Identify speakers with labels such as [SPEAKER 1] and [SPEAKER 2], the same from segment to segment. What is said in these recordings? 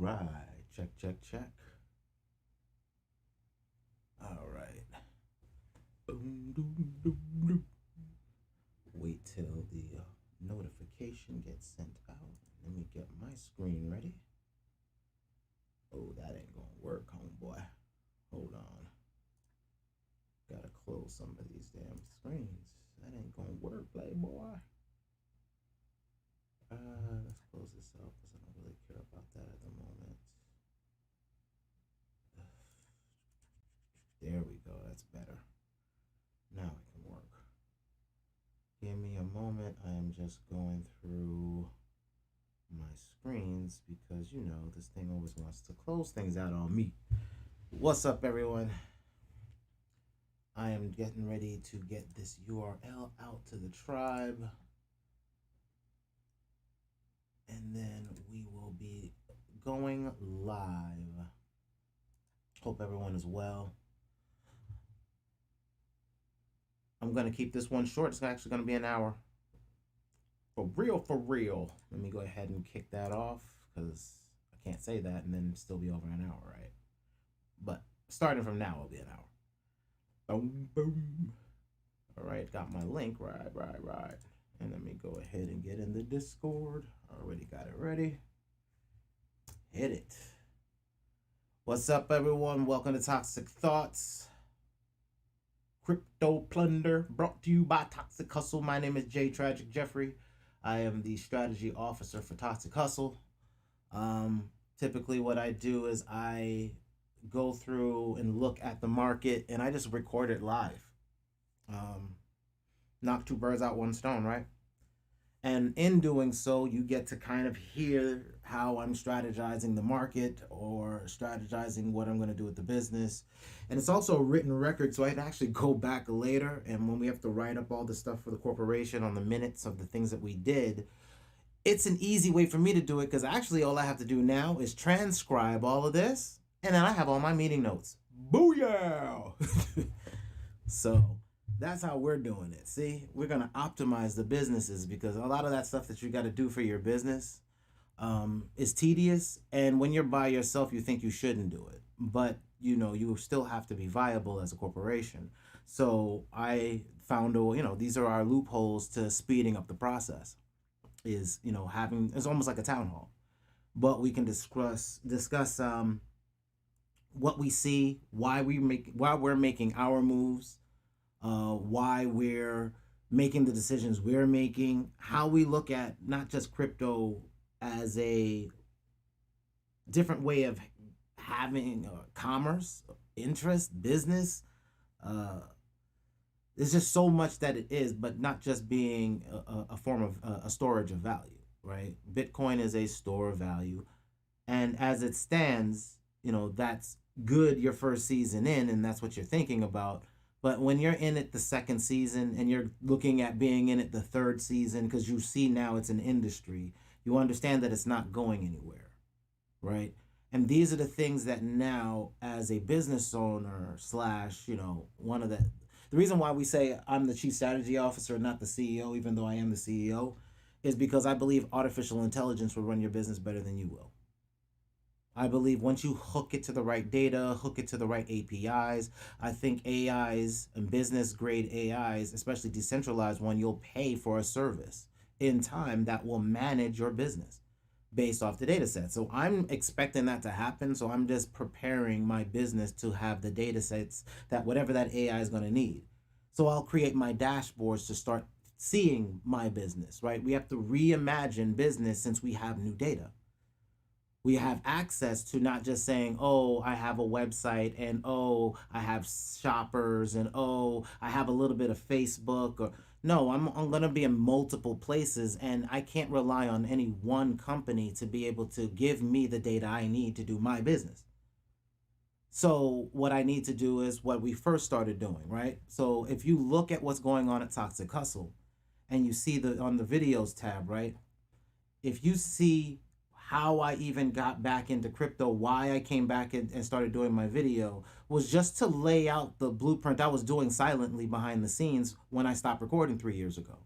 [SPEAKER 1] right, check. All right. Boom, doom, doom, doom. Wait till the notification gets sent out. Let me get my screen ready. Oh, that ain't gonna work, homeboy. Hold on. Gotta close some of these damn screens. That ain't gonna work, playboy. Let's close this out because I don't really care about that at the moment. There we go. That's better. Now it can work. Give me a moment. I am just going through my screens because, you know, this thing always wants to close things out on me. What's up, everyone? I am getting ready to get this URL out to the tribe. And then we will be going live. Hope everyone is well. I'm going to keep this one short. It's actually going to be an hour. For real. Let me go ahead and kick that off because I can't say that and then still be over an hour, right? But starting from now, it'll be an hour. Boom, boom. All right, got my link. Right. And let me go ahead and get in the Discord. Already got it ready. Hit it. What's up, everyone? Welcome to Toxic Thoughts. CryptoPlunder, brought to you by Toxic Hustle. My name is J Tragic Jeffrey. I am the strategy officer for Toxic Hustle. Typically what I do is I go through and look at the market and I just record it live. Knock two birds out one stone, right? And in doing so, you get to kind of hear how I'm strategizing the market or strategizing what I'm going to do with the business. And it's also a written record, so I can actually go back later. And when we have to write up all the stuff for the corporation on the minutes of the things that we did, it's an easy way for me to do it because actually all I have to do now is transcribe all of this. And then I have all my meeting notes. Booyah! So that's how we're doing it. See, we're going to optimize the businesses because a lot of that stuff that you got to do for your business is tedious. And when you're by yourself, you think you shouldn't do it. But, you know, you still have to be viable as a corporation. So I found, these are our loopholes to speeding up the process is, it's almost like a town hall. But we can discuss what we see, why we're making our moves, why we're making the decisions we're making, how we look at not just crypto as a different way of having commerce, interest, business. There's just so much that it is, but not just being a form of a storage of value, right? Bitcoin is a store of value. And as it stands, that's good your first season in, and that's what you're thinking about. But when you're in it the second season and you're looking at being in it the third season, because you see now it's an industry, you understand that it's not going anywhere, right? And these are the things that now, as a business owner / one of the reason why we say I'm the chief strategy officer, not the CEO, even though I am the CEO, is because I believe artificial intelligence will run your business better than you will. I believe once you hook it to the right data, hook it to the right APIs, I think AIs and business grade AIs, especially decentralized one, you'll pay for a service in time that will manage your business based off the data set. So I'm expecting that to happen. So I'm just preparing my business to have the data sets that whatever that AI is going to need. So I'll create my dashboards to start seeing my business, right? We have to reimagine business since we have new data. We have access to not just saying, oh, I have a website and oh, I have shoppers and oh, I have a little bit of Facebook. Or no, I'm going to be in multiple places and I can't rely on any one company to be able to give me the data I need to do my business. So what I need to do is what we first started doing, right? So if you look at what's going on at Toxic Hustle and you see on the videos tab, right? If you see how I even got back into crypto, why I came back and started doing my video was just to lay out the blueprint I was doing silently behind the scenes when I stopped recording 3 years ago.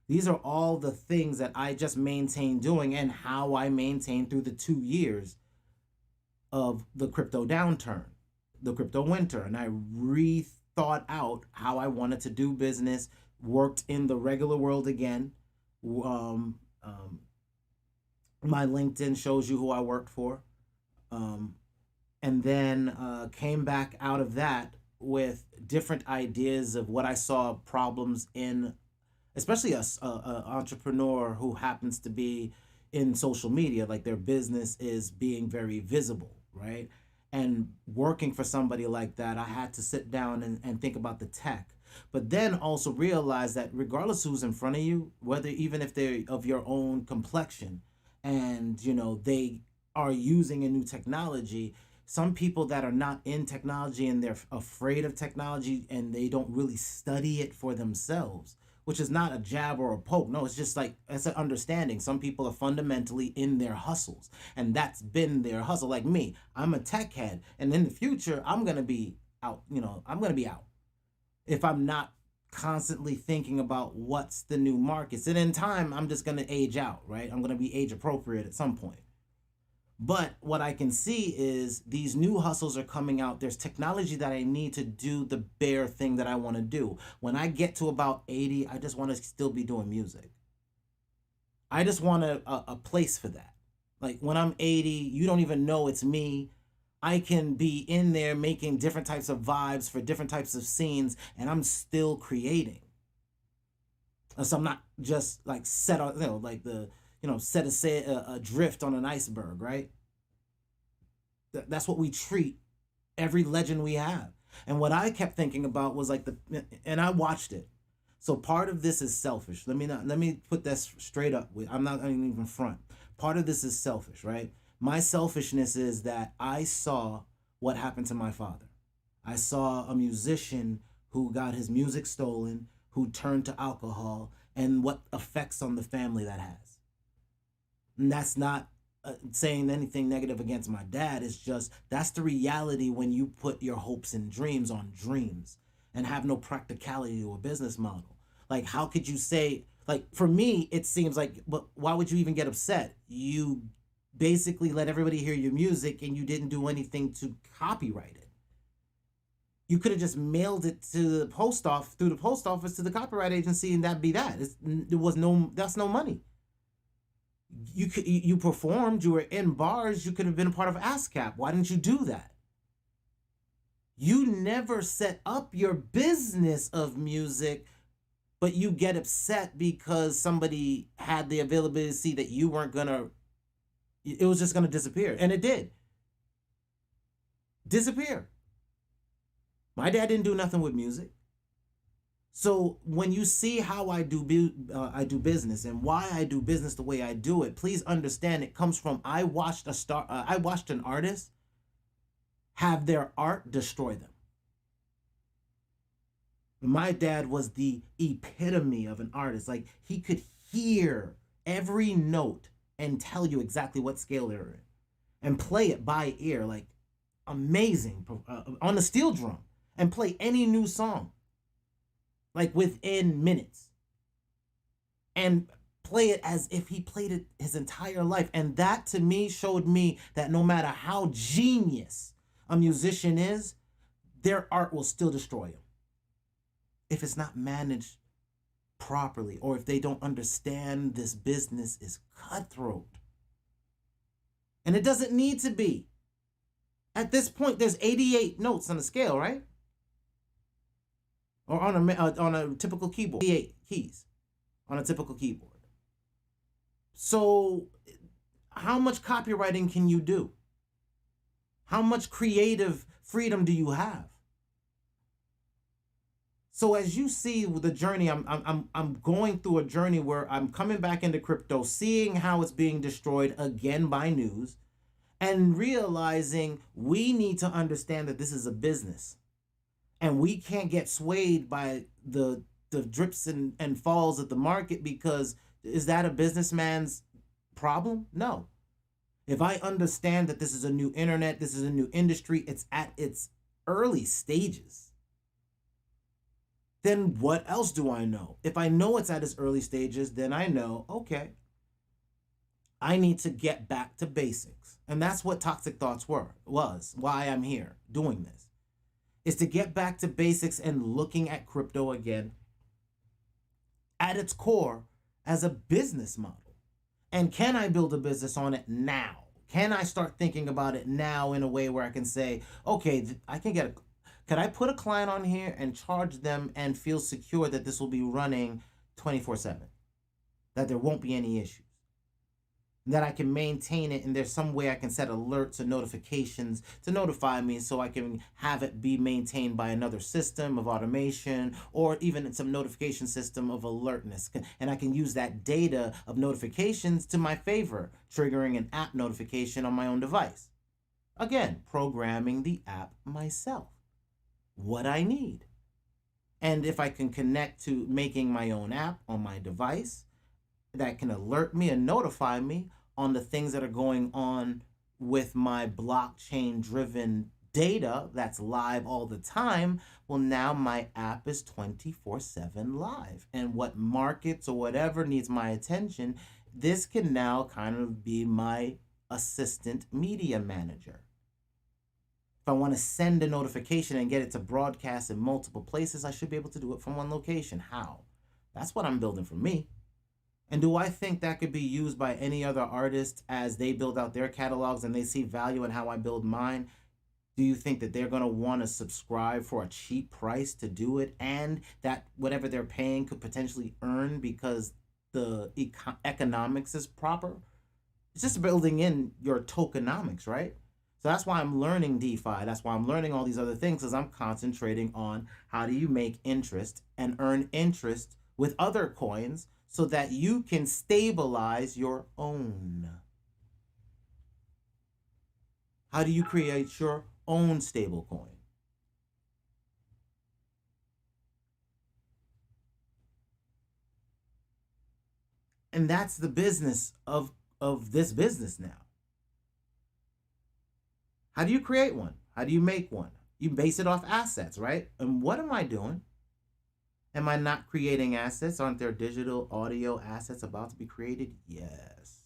[SPEAKER 1] These are all the things that I just maintained doing and how I maintained through the 2 years of the crypto downturn, the crypto winter. And I rethought out how I wanted to do business, worked in the regular world again. Um, um, my LinkedIn shows you who I worked for. Um, and then came back out of that with different ideas of what I saw problems in, especially a entrepreneur who happens to be in social media, like their business is being very visible, right? And working for somebody like that, I had to sit down and think about the tech, but then also realize that regardless who's in front of you, whether even if they're of your own complexion, and they are using a new technology, some people that are not in technology and they're afraid of technology and they don't really study it for themselves, which is not a jab or a poke. No, it's just like it's an understanding. Some people are fundamentally in their hustles, and that's been their hustle. Like me, I'm a tech head, and in the future, I'm gonna be out. I'm gonna be out if I'm not constantly thinking about what's the new markets. And in time, I'm just gonna age out, right? I'm gonna be age appropriate at some point. But what I can see is these new hustles are coming out. There's technology that I need to do the bare thing that I want to do. When I get to about 80, I just want to still be doing music. I just want a place for that. Like when I'm 80, you don't even know it's me. I can be in there making different types of vibes for different types of scenes, and I'm still creating. So I'm not just like set on, like set adrift on an iceberg, right? That's what we treat every legend we have. And what I kept thinking about was like and I watched it. So part of this is selfish. Let me put that straight up. I'm not even front. Part of this is selfish, right? My selfishness is that I saw what happened to my father. I saw a musician who got his music stolen, who turned to alcohol, and what effects on the family that has. And that's not saying anything negative against my dad. It's just that's the reality when you put your hopes and dreams on dreams and have no practicality to a business model. Like, how could you say, like, for me, it seems like, but why would you even get upset? You basically let everybody hear your music and you didn't do anything to copyright it. You could have just mailed it to the post office, through the post office to the copyright agency, and that'd be that. That's no money. You performed, you were in bars, you could have been a part of ASCAP. Why didn't you do that? You never set up your business of music, but you get upset because somebody had the availability to see that you weren't gonna, it was just gonna disappear. And it did. Disappear. My dad didn't do nothing with music. So when you see how I do business and why I do business the way I do it, please understand it comes from I watched an artist have their art destroy them. My dad was the epitome of an artist. Like, he could hear every note and tell you exactly what scale they're in and play it by ear, like amazing, on the steel drum, and play any new song like within minutes and play it as if he played it his entire life. And that to me showed me that no matter how genius a musician is, their art will still destroy him if it's not managed properly, or if they don't understand this business is cutthroat. And it doesn't need to be. At this point, there's 88 notes on the scale, right? Or on a typical keyboard, 88 keys on a typical keyboard. So how much copywriting can you do? How much creative freedom do you have? So as you see the journey, I'm going through a journey where I'm coming back into crypto, seeing how it's being destroyed again by news, and realizing we need to understand that this is a business. And we can't get swayed by the drips and falls of the market, because is that a businessman's problem? No. If I understand that this is a new internet, this is a new industry, it's at its early stages. then what else do I know? If I know it's at its early stages, then I know, okay, I need to get back to basics. And that's what Toxic Thoughts was, why I'm here doing this, is to get back to basics and looking at crypto again at its core as a business model. And can I build a business on it now? Can I start thinking about it now in a way where I can say, okay, I can get could I put a client on here and charge them and feel secure that this will be running 24/7, that there won't be any issues, that I can maintain it, and there's some way I can set alerts and notifications to notify me so I can have it be maintained by another system of automation, or even some notification system of alertness. And I can use that data of notifications to my favor, triggering an app notification on my own device. Again, programming the app myself, what I need. And if I can connect to making my own app on my device, that can alert me and notify me on the things that are going on with my blockchain driven data that's live all the time, well, now my app is 24/7 live. And what markets or whatever needs my attention, this can now kind of be my assistant media manager. If I want to send a notification and get it to broadcast in multiple places, I should be able to do it from one location. How? That's what I'm building for me. And do I think that could be used by any other artist as they build out their catalogs and they see value in how I build mine? Do you think that they're going to want to subscribe for a cheap price to do it, and that whatever they're paying could potentially earn because the economics is proper? It's just building in your tokenomics, right? So that's why I'm learning DeFi. That's why I'm learning all these other things, because I'm concentrating on how do you make interest and earn interest with other coins so that you can stabilize your own. How do you create your own stable coin? And that's the business of this business now. How do you create one? How do you make one? You base it off assets, right? And what am I doing? Am I not creating assets? Aren't there digital audio assets about to be created? Yes.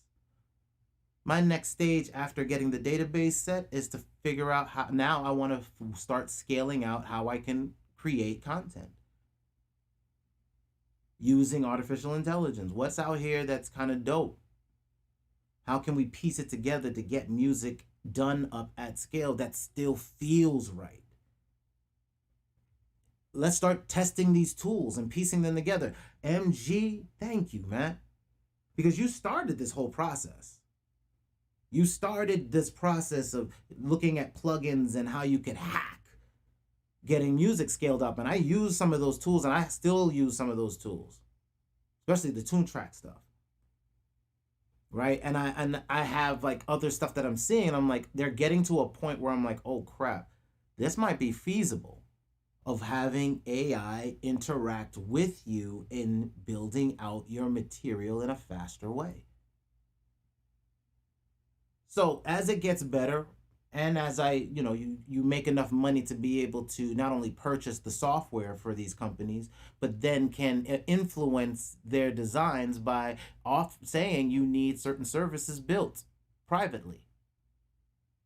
[SPEAKER 1] My next stage after getting the database set is to figure out how, now I want to start scaling out how I can create content using artificial intelligence. What's out here that's kind of dope? How can we piece it together to get music done up at scale that still feels right? Let's start testing these tools and piecing them together. MG, thank you, man. Because you started this whole process. You started this process of looking at plugins and how you could hack getting music scaled up. And I use some of those tools, and I still use some of those tools, especially the tune track stuff. Right? And I have like other stuff that I'm seeing, and I'm like, they're getting to a point where I'm like, oh crap, this might be feasible, of having AI interact with you in building out your material in a faster way. So as it gets better, and as you make enough money to be able to not only purchase the software for these companies, but then can influence their designs by saying you need certain services built privately,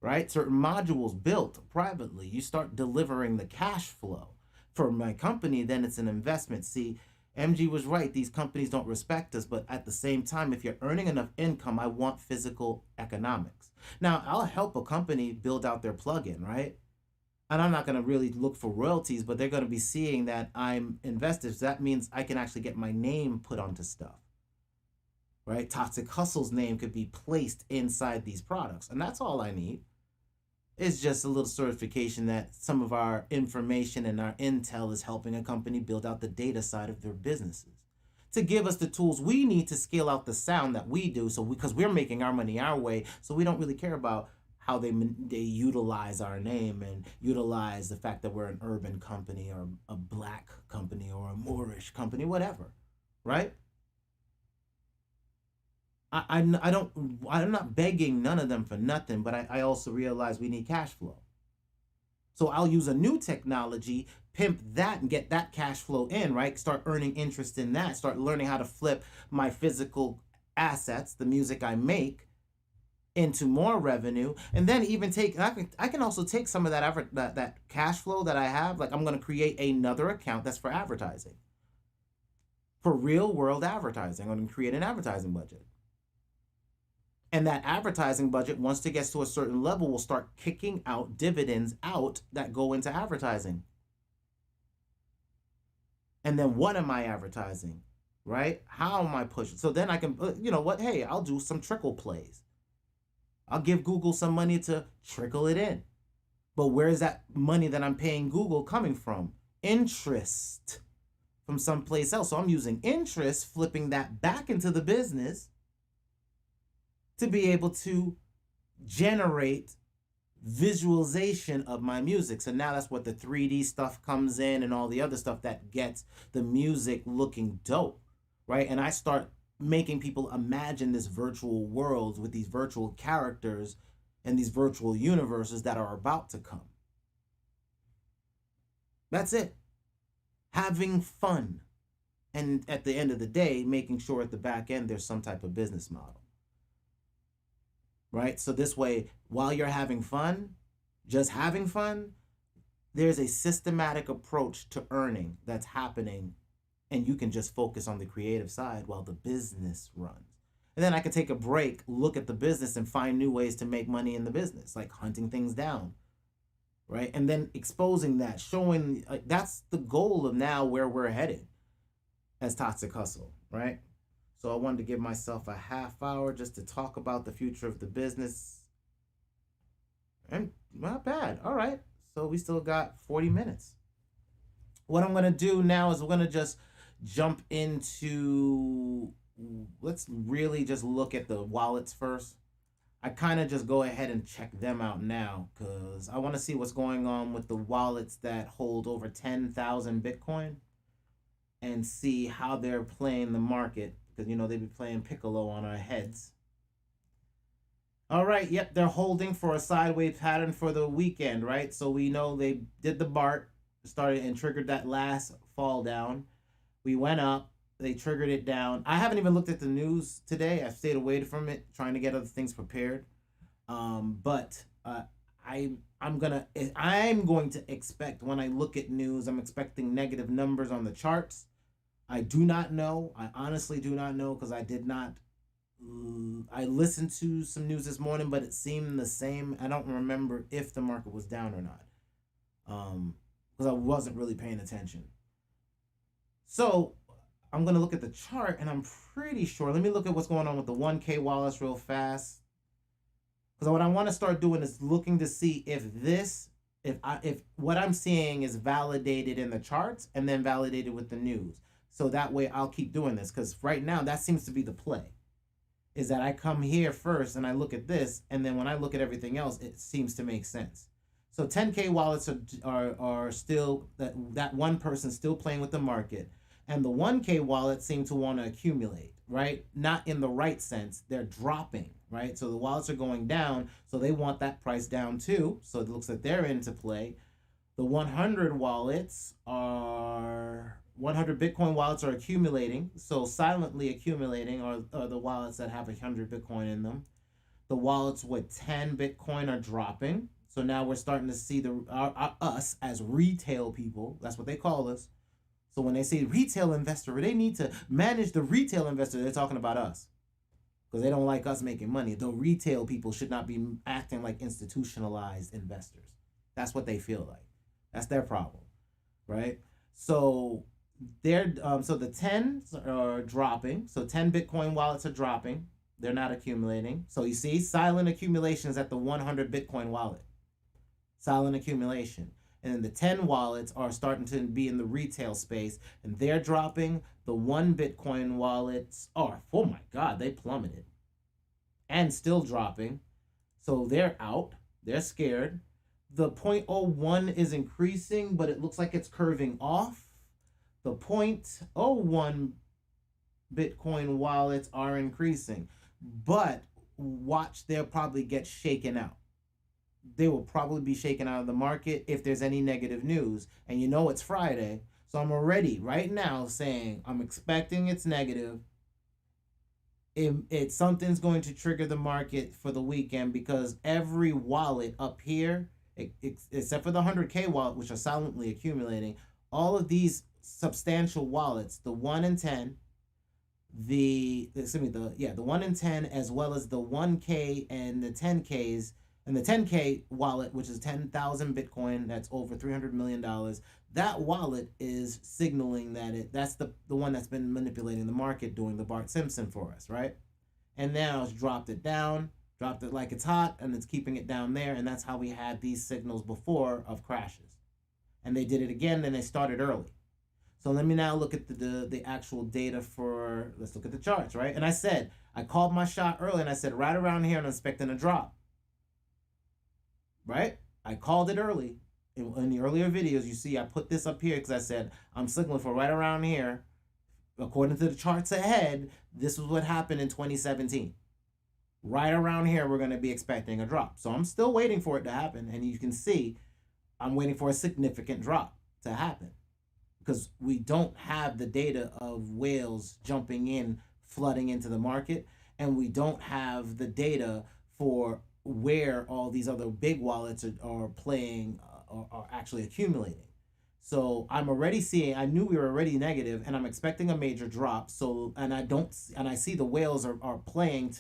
[SPEAKER 1] right? Certain modules built privately. You start delivering the cash flow. For my company, then it's an investment. See, MG was right. These companies don't respect us, but at the same time, if you're earning enough income, I want physical economics. Now, I'll help a company build out their plugin, right? And I'm not going to really look for royalties, but they're going to be seeing that I'm invested. So that means I can actually get my name put onto stuff, right? Toxic Hustle's name could be placed inside these products. And that's all I need. It's just a little certification that some of our information and our intel is helping a company build out the data side of their businesses to give us the tools we need to scale out the sound that we do. So because we're making our money our way, so we don't really care about how they utilize our name and utilize the fact that we're an urban company or a black company or a Moorish company, whatever, right? I'm not begging none of them for nothing, but I also realize we need cash flow. So I'll use a new technology pimp that and get that cash flow in, right? Start earning interest in that. Start learning how to flip my physical assets, the music I make, into more revenue. And then even take, I can also take some of that cash flow that I have. Like, I'm going to create another account that's for advertising, for real world advertising. I'm going to create an advertising budget. And that advertising budget, once it gets to a certain level, will start kicking out dividends out that go into advertising. And then what am I advertising, right? How am I pushing? So then I can, you know what? Hey, I'll do some trickle plays. I'll give Google some money to trickle it in. But where's that money that I'm paying Google coming from? Interest from someplace else. So I'm using interest, flipping that back into the business to be able to generate visualization of my music. So now that's what the 3D stuff comes in and all the other stuff that gets the music looking dope, right? And I start making people imagine this virtual world with these virtual characters and these virtual universes that are about to come. That's it. Having fun. And at the end of the day, making sure at the back end there's some type of business model. Right? So this way, while you're having fun, just having fun, there's a systematic approach to earning that's happening, and you can just focus on the creative side while the business runs. And then I can take a break, look at the business, and find new ways to make money in the business, like hunting things down, right? And then exposing that, showing, that's the goal of now where we're headed as Toxic Hustle, right? So I wanted to give myself a half hour just to talk about the future of the business. And not bad. All right. So we still got 40 minutes. What I'm going to do now is we're going to just jump into, let's really just look at the wallets first. I kind of just go ahead and check them out now because I want to see what's going on with the wallets that hold over 10,000 Bitcoin and see how they're playing the market. Because, you know, they be playing Piccolo on our heads. All right, yep, they're holding for a sideways pattern for the weekend, right? So we know they did the BART, started and triggered that last fall down. We went up, they triggered it down. I haven't even looked at the news today. I've stayed away from it, trying to get other things prepared. But I'm going to expect, when I look at news, I'm expecting negative numbers on the charts. I do not know. I honestly do not know because I did not. I listened to some news this morning, but it seemed the same. I don't remember if the market was down or not, because I wasn't really paying attention. So I'm going to look at the chart, and I'm pretty sure. Let me look at what's going on with the 1K wallets real fast. Because what I want to start doing is looking to see if what I'm seeing is validated in the charts and then validated with the news. So that way I'll keep doing this, because right now that seems to be the play, is that I come here first and I look at this, and then when I look at everything else, it seems to make sense. So 10K wallets are still, that one person still playing with the market, and the 1K wallets seem to want to accumulate, right? Not in the right sense. They're dropping, right? So the wallets are going down, so they want that price down too. So it looks like they're into play. The 100 wallets are 100 Bitcoin wallets are accumulating. So silently accumulating are the wallets that have 100 Bitcoin in them. The wallets with 10 Bitcoin are dropping. So now we're starting to see us as retail people. That's what they call us. So when they say retail investor, they need to manage the retail investor. They're talking about us because they don't like us making money. The retail people should not be acting like institutionalized investors. That's what they feel like. That's their problem, right? So so the 10s are dropping. So 10 Bitcoin wallets are dropping. They're not accumulating. So you see, silent accumulation is at the 100 Bitcoin wallet. Silent accumulation. And then the 10 wallets are starting to be in the retail space, and they're dropping. The 1 Bitcoin wallets are, oh my God, they plummeted. And still dropping. So they're out. They're scared. The 0.01 is increasing, but it looks like it's curving off. The 0.01 Bitcoin wallets are increasing. But watch, they'll probably get shaken out. they will probably be shaken out of the market if there's any negative news. And you know it's Friday, so I'm already right now saying I'm expecting it's negative. Something's going to trigger the market for the weekend, because every wallet up here, except for the 100K wallet, which are silently accumulating, all of these substantial wallets, the 1 in 10, the 1 in 10, as well as the 1K and the 10Ks, and the 10K wallet, which is 10,000 Bitcoin, that's over $300 million. That wallet is signaling that that's the one that's been manipulating the market, doing the Bart Simpson for us, right? And now it's dropped it like it's hot, and it's keeping it down there. And that's how we had these signals before of crashes. And they did it again, and they started early. So let me now look at the actual data for, let's look at the charts, right? And I called my shot early, and I said right around here, and I'm expecting a drop. Right? I called it early. In the earlier videos, you see I put this up here because I said I'm signaling for right around here. According to the charts ahead, this is what happened in 2017. Right around here, we're going to be expecting a drop. So I'm still waiting for it to happen. And you can see I'm waiting for a significant drop to happen, because we don't have the data of whales jumping in, flooding into the market. And we don't have the data for where all these other big wallets are playing, are actually accumulating. So I'm already seeing, I knew we were already negative, and I'm expecting a major drop. So, and I see the whales are playing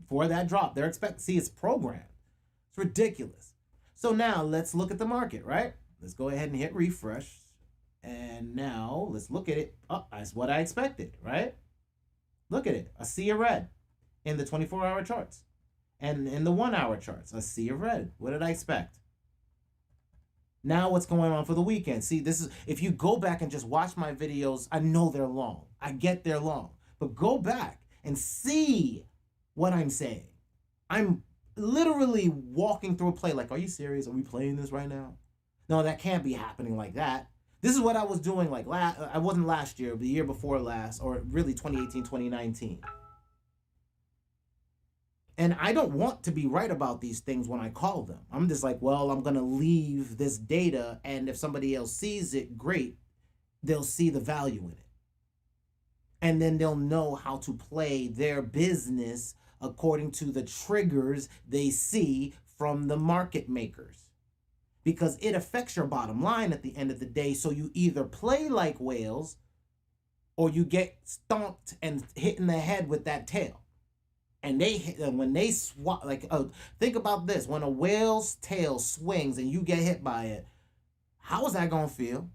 [SPEAKER 1] for that drop. They're see, it's programmed. It's ridiculous. So now let's look at the market, right? Let's go ahead and hit refresh. And now let's look at it. Oh, that's what I expected, right? Look at it, a sea of red in the 24-hour charts. And in the 1-hour charts, a sea of red. What did I expect? Now what's going on for the weekend? See, this is, if you go back and just watch my videos, I know they're long. I get they're long. But go back and see what I'm saying. I'm literally walking through a play like, are you serious? Are we playing this right now? No, that can't be happening like that. This is what I was doing like I wasn't last year, but the year before last, or really 2018, 2019. And I don't want to be right about these things when I call them. I'm just like, well, I'm going to leave this data, and if somebody else sees it, great. They'll see the value in it. And then they'll know how to play their business according to the triggers they see from the market makers. Because it affects your bottom line at the end of the day. So you either play like whales, or you get stomped and hit in the head with that tail. And when they swat, like, think about this. When a whale's tail swings and you get hit by it, how is that going to feel?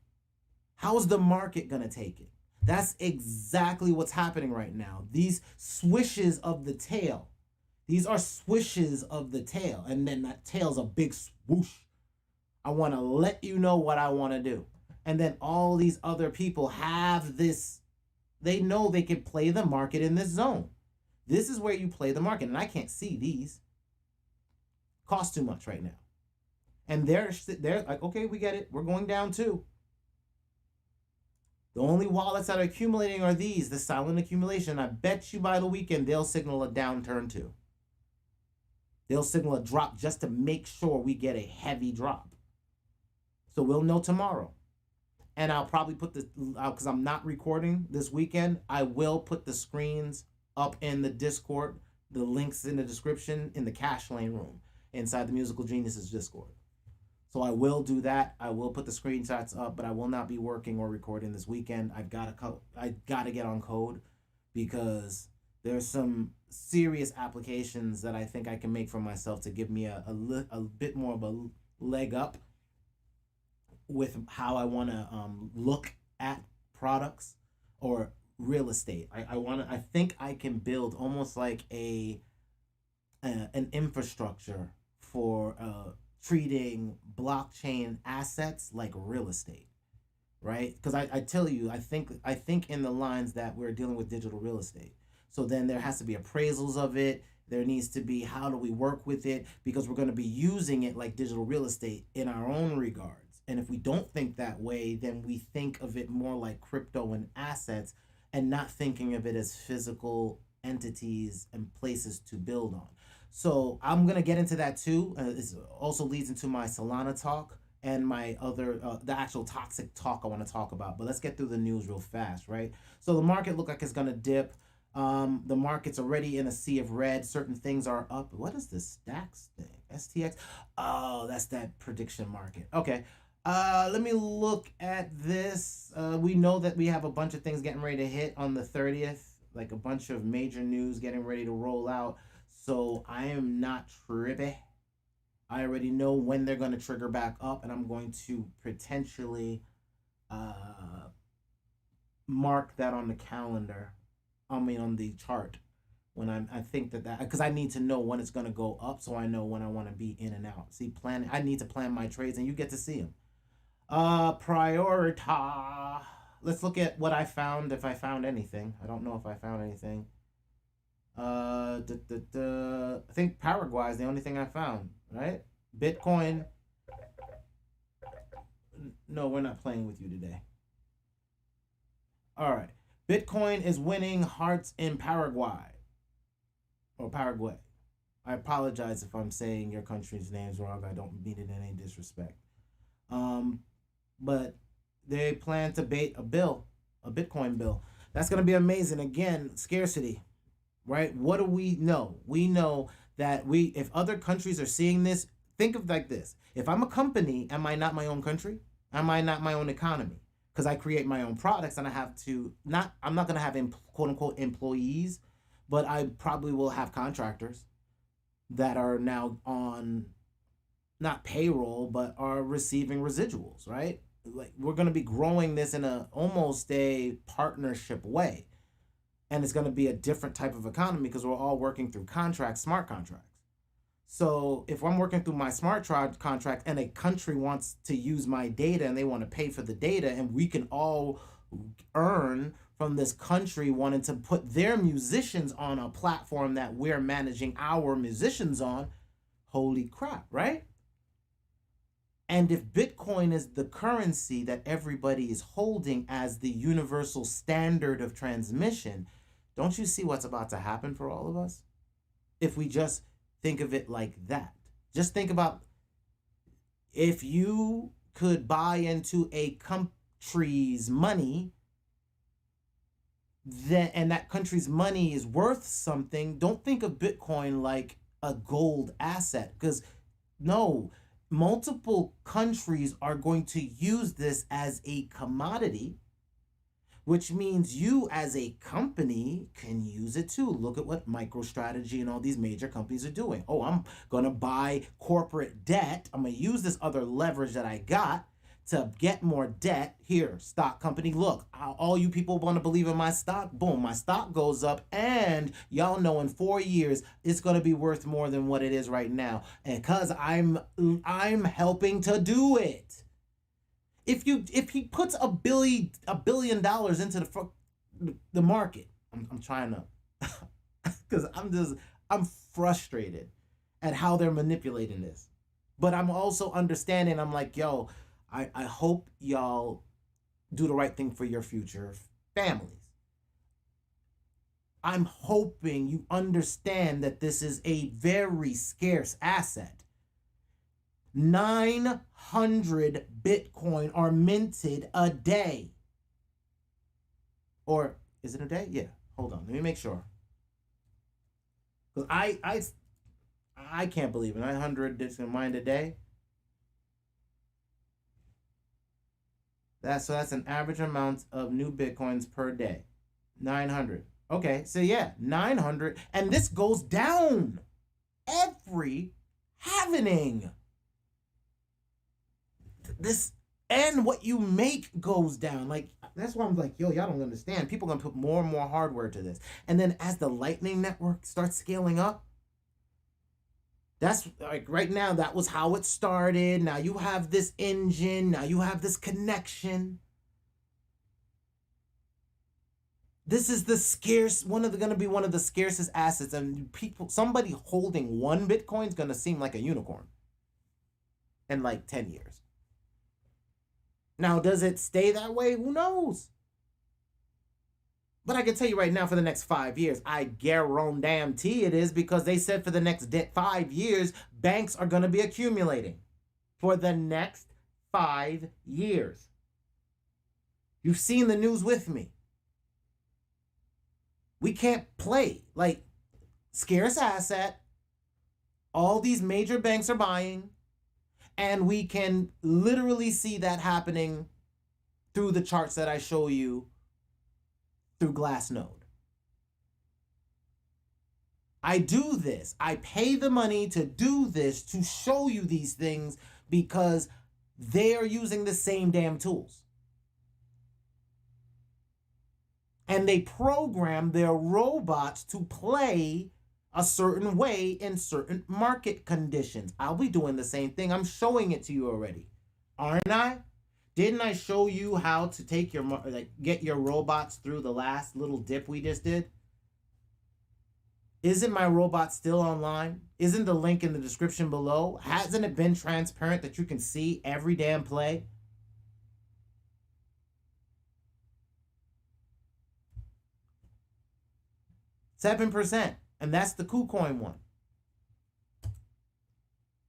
[SPEAKER 1] How is the market going to take it? That's exactly what's happening right now. These swishes of the tail. These are swishes of the tail. And then that tail's a big swoosh. I want to let you know what I want to do. And then all these other people have this. They know they can play the market in this zone. This is where you play the market. And I can't see these. Cost too much right now. And they're like, okay, we get it. We're going down too. The only wallets that are accumulating are these, the silent accumulation. I bet you by the weekend, they'll signal a downturn too. They'll signal a drop just to make sure we get a heavy drop. So we'll know tomorrow. And I'll probably put this, because I'm not recording this weekend, I will put the screens up in the Discord, the links in the description in the cash lane room inside the Musical Geniuses Discord. So I will do that. I will put the screenshots up, but I will not be working or recording this weekend. I gotta get on code, because there's some serious applications that I think I can make for myself to give me a bit more of a leg up with how I want to look at products or real estate. I think I can build almost like an infrastructure for treating blockchain assets like real estate, right? Because I tell you, I think in the lines that we're dealing with digital real estate. So then there has to be appraisals of it. There needs to be, how do we work with it? Because we're going to be using it like digital real estate in our own regards. And if we don't think that way, then we think of it more like crypto and assets, and not thinking of it as physical entities and places to build on. So I'm gonna get into that too. This also leads into my Solana talk and my other the actual toxic talk I want to talk about. But let's get through the news real fast, right? So the market look like it's gonna dip. The market's already in a sea of red. Certain things are up. What is this stacks thing? STX? Oh, that's that prediction market. Okay. Let me look at this. We know that we have a bunch of things getting ready to hit on the 30th, like a bunch of major news getting ready to roll out. So I am not trippy. I already know when they're going to trigger back up, and I'm going to potentially mark that on the calendar. I mean, on the chart when I think that because I need to know when it's going to go up, so I know when I want to be in and out. See, plan. I need to plan my trades, and you get to see them. Priorita. Let's look at what I found. If I found anything, I don't know if I found anything. I think Paraguay is the only thing I found. Right? Bitcoin. No, we're not playing with you today. All right. Bitcoin is winning hearts in Paraguay. Or Paraguay. I apologize if I'm saying your country's names wrong. I don't mean it in any disrespect. But they plan to bait a bill, a Bitcoin bill. That's going to be amazing. Again, scarcity, right? What do we know? We know that if other countries are seeing this, think of like this. If I'm a company, am I not my own country? Am I not my own economy? Because I create my own products and I have to I'm not going to have quote unquote employees, but I probably will have contractors that are now on not payroll, but are receiving residuals, right? Like we're going to be growing this in almost a partnership way. And it's going to be a different type of economy because we're all working through contracts, smart contracts. So if I'm working through my smart contract and a country wants to use my data and they want to pay for the data and we can all earn from this country wanting to put their musicians on a platform that we're managing our musicians on, holy crap, right? And if Bitcoin is the currency that everybody is holding as the universal standard of transmission, don't you see what's about to happen for all of us? If we just think of it like that. Just think about if you could buy into a country's money, and that country's money is worth something, don't think of Bitcoin like a gold asset. Because no, multiple countries are going to use this as a commodity, which means you as a company can use it too. Look at what MicroStrategy and all these major companies are doing. Oh, I'm going to buy corporate debt. I'm going to use this other leverage that I got to get more debt. Here, stock company, look, all you people want to believe in my stock. Boom, my stock goes up, and y'all know in 4 years it's going to be worth more than what it is right now. And because I'm helping to do it. If he puts $1 billion into the market, I'm trying to, because I'm frustrated at how they're manipulating this. But I'm also understanding. I'm like, yo, I hope y'all do the right thing for your future families. I'm hoping you understand that this is a very scarce asset. 900 Bitcoin are minted a day. Or is it a day? Yeah. Hold on. Let me make sure. Because I can't believe it. 900 Bitcoin mined a day. That's an average amount of new Bitcoins per day. 900. Okay. So yeah, 900. And this goes down every halvening. This and what you make goes down. Like that's why I'm like, yo, y'all don't understand. People are gonna put more and more hardware to this. And then as the Lightning Network starts scaling up, that's like right now, that was how it started. Now you have this engine, now you have this connection. This is gonna be one of the scarcest assets. And somebody holding one Bitcoin is gonna seem like a unicorn in like 10 years. Now, does it stay that way? Who knows? But I can tell you right now, for the next 5 years, I guarantee it is, because they said for the next 5 years, banks are going to be accumulating. For the next 5 years. You've seen the news with me. We can't play. Like, scarce asset. All these major banks are buying. And we can literally see that happening through the charts that I show you through Glassnode. I do this. I pay the money to do this, to show you these things, because they are using the same damn tools. And they program their robots to play a certain way in certain market conditions. I'll be doing the same thing. I'm showing it to you already, aren't I? Didn't I show you how to take your, like, get your robots through the last little dip we just did? Isn't my robot still online? Isn't the link in the description below? Hasn't it been transparent that you can see every damn play? %7, and that's the Kucoin one.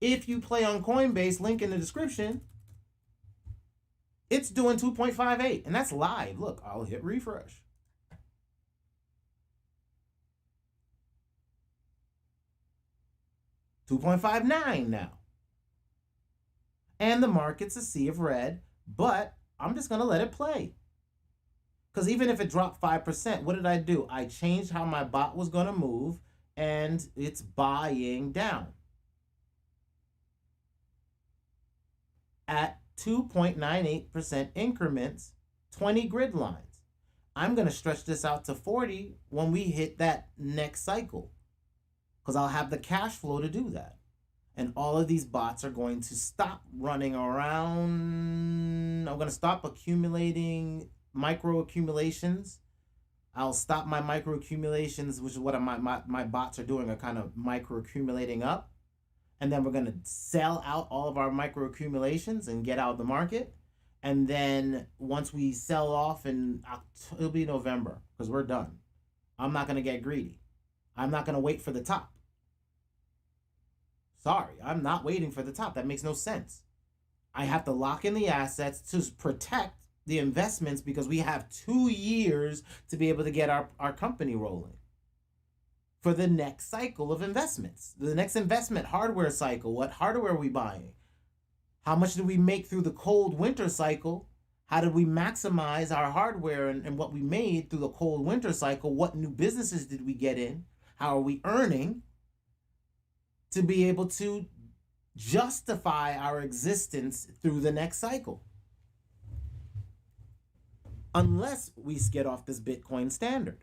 [SPEAKER 1] If you play on Coinbase, link in the description, it's doing 2.58, and that's live. Look, I'll hit refresh. $2.59 now. And the market's a sea of red, but I'm just going to let it play. Because even if it dropped 5%, what did I do? I changed how my bot was going to move, and it's buying down at 2.98% increments, 20 grid lines. I'm going to stretch this out to 40 when we hit that next cycle, because I'll have the cash flow to do that. And all of these bots are going to stop running around. I'm going to stop accumulating micro accumulations. I'll stop my micro accumulations, which is what my bots are doing, are kind of micro accumulating up. And then we're going to sell out all of our micro accumulations and get out of the market. And then once we sell off, it'll be November, because we're done. I'm not going to get greedy. I'm not going to wait for the top. Sorry, I'm not waiting for the top. That makes no sense. I have to lock in the assets to protect the investments, because we have 2 years to be able to get our company rolling for the next cycle of investments. The next investment hardware cycle. What hardware are we buying? How much did we make through the cold winter cycle? How did we maximize our hardware and what we made through the cold winter cycle? What new businesses did we get in? How are we earning to be able to justify our existence through the next cycle? Unless we get off this Bitcoin standard.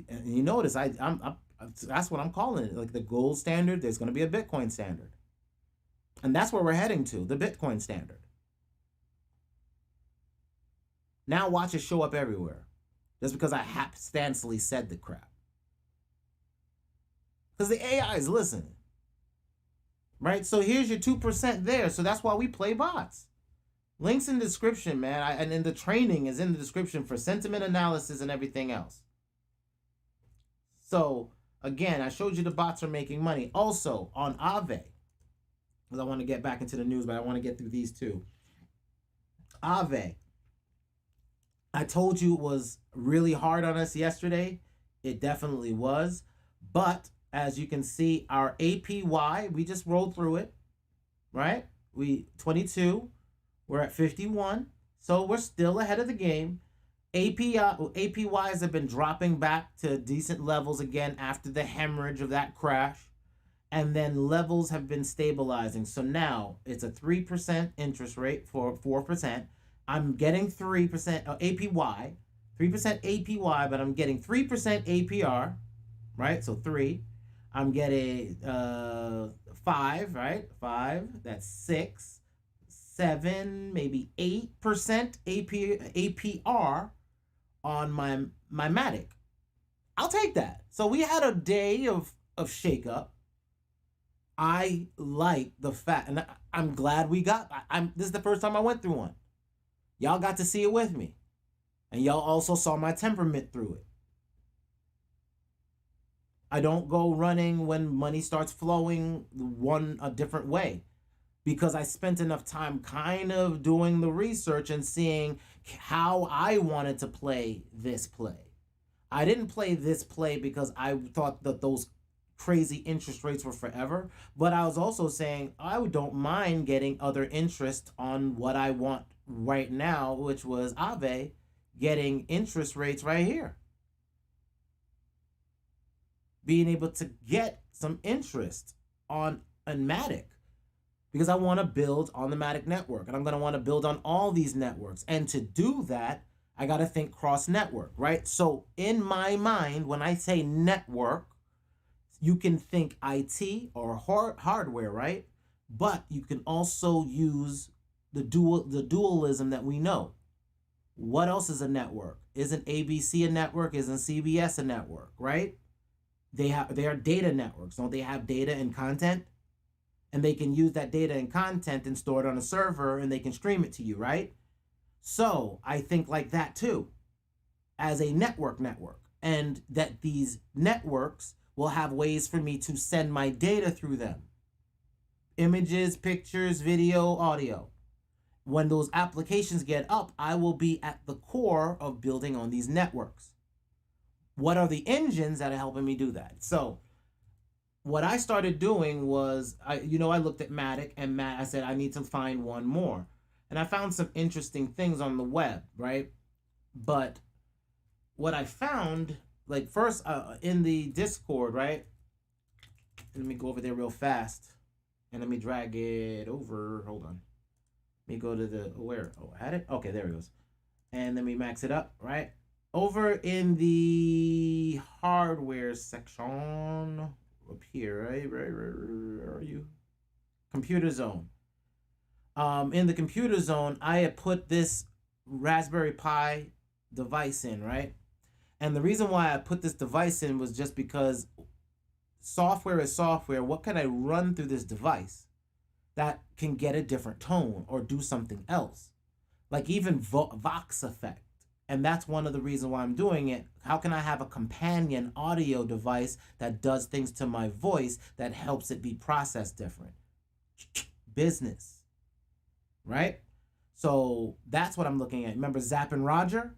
[SPEAKER 1] And you notice that's what I'm calling it. Like the gold standard, there's going to be a Bitcoin standard. And that's where we're heading to, the Bitcoin standard. Now watch it show up everywhere. Just because I happenstantly said the crap. Because the AI is listening. Right? So here's your 2% there. So that's why we play bots. Links in the description, man. And then the training is in the description for sentiment analysis and everything else. So, again, I showed you the bots are making money. Also, on Aave, because I want to get back into the news, but I want to get through these two. Aave, I told you it was really hard on us yesterday. It definitely was. But, as you can see, our APY, we just rolled through it, right? 22. We're at 51, so we're still ahead of the game. APYs have been dropping back to decent levels again after the hemorrhage of that crash. And then levels have been stabilizing. So now it's a 3% interest rate for 4%. I'm getting 3% APY, 3% APY, but I'm getting 3% APR, right? So 3. I'm getting 5, right? 5, that's 6. 7, maybe 8% APR on my Matic. I'll take that. So we had a day of shakeup. I like the fact, and I'm glad we got. This is the first time I went through one. Y'all got to see it with me. And y'all also saw my temperament through it. I don't go running when money starts flowing a different way, because I spent enough time kind of doing the research and seeing how I wanted to play this play. I didn't play this play because I thought that those crazy interest rates were forever, but I was also saying I don't mind getting other interest on what I want right now, which was Aave getting interest rates right here. Being able to get some interest on Matic, because I want to build on the Matic network, and I'm going to want to build on all these networks. And to do that, I got to think cross network, right? So in my mind, when I say network, you can think IT or hardware, right? But you can also use the dualism that we know. What else is a network? Isn't ABC a network? Isn't CBS a network, right? They are data networks. Don't they have data and content? And they can use that data and content and store it on a server, and they can stream it to you, right? So I think like that too, as a network, and that these networks will have ways for me to send my data through them. Images, pictures, video, audio. When those applications get up, I will be at the core of building on these networks. What are the engines that are helping me do that? So what I started doing was, I looked at Matic, and I said, I need to find one more. And I found some interesting things on the web, right? But what I found, like first in the Discord, right? Let me go over there real fast. And let me drag it over. Hold on. Let me go to where? Oh, I had it? Okay, there it goes. And let me max it up, right? Over in the hardware section, up here, right? Where are you? Computer zone. In the computer zone, I had put this Raspberry Pi device in, right? And the reason why I put this device in was just because software is software. What can I run through this device that can get a different tone or do something else? Like even Vox effect. And that's one of the reasons why I'm doing it. How can I have a companion audio device that does things to my voice that helps it be processed different? Business, right? So that's what I'm looking at. Remember Zap and Roger?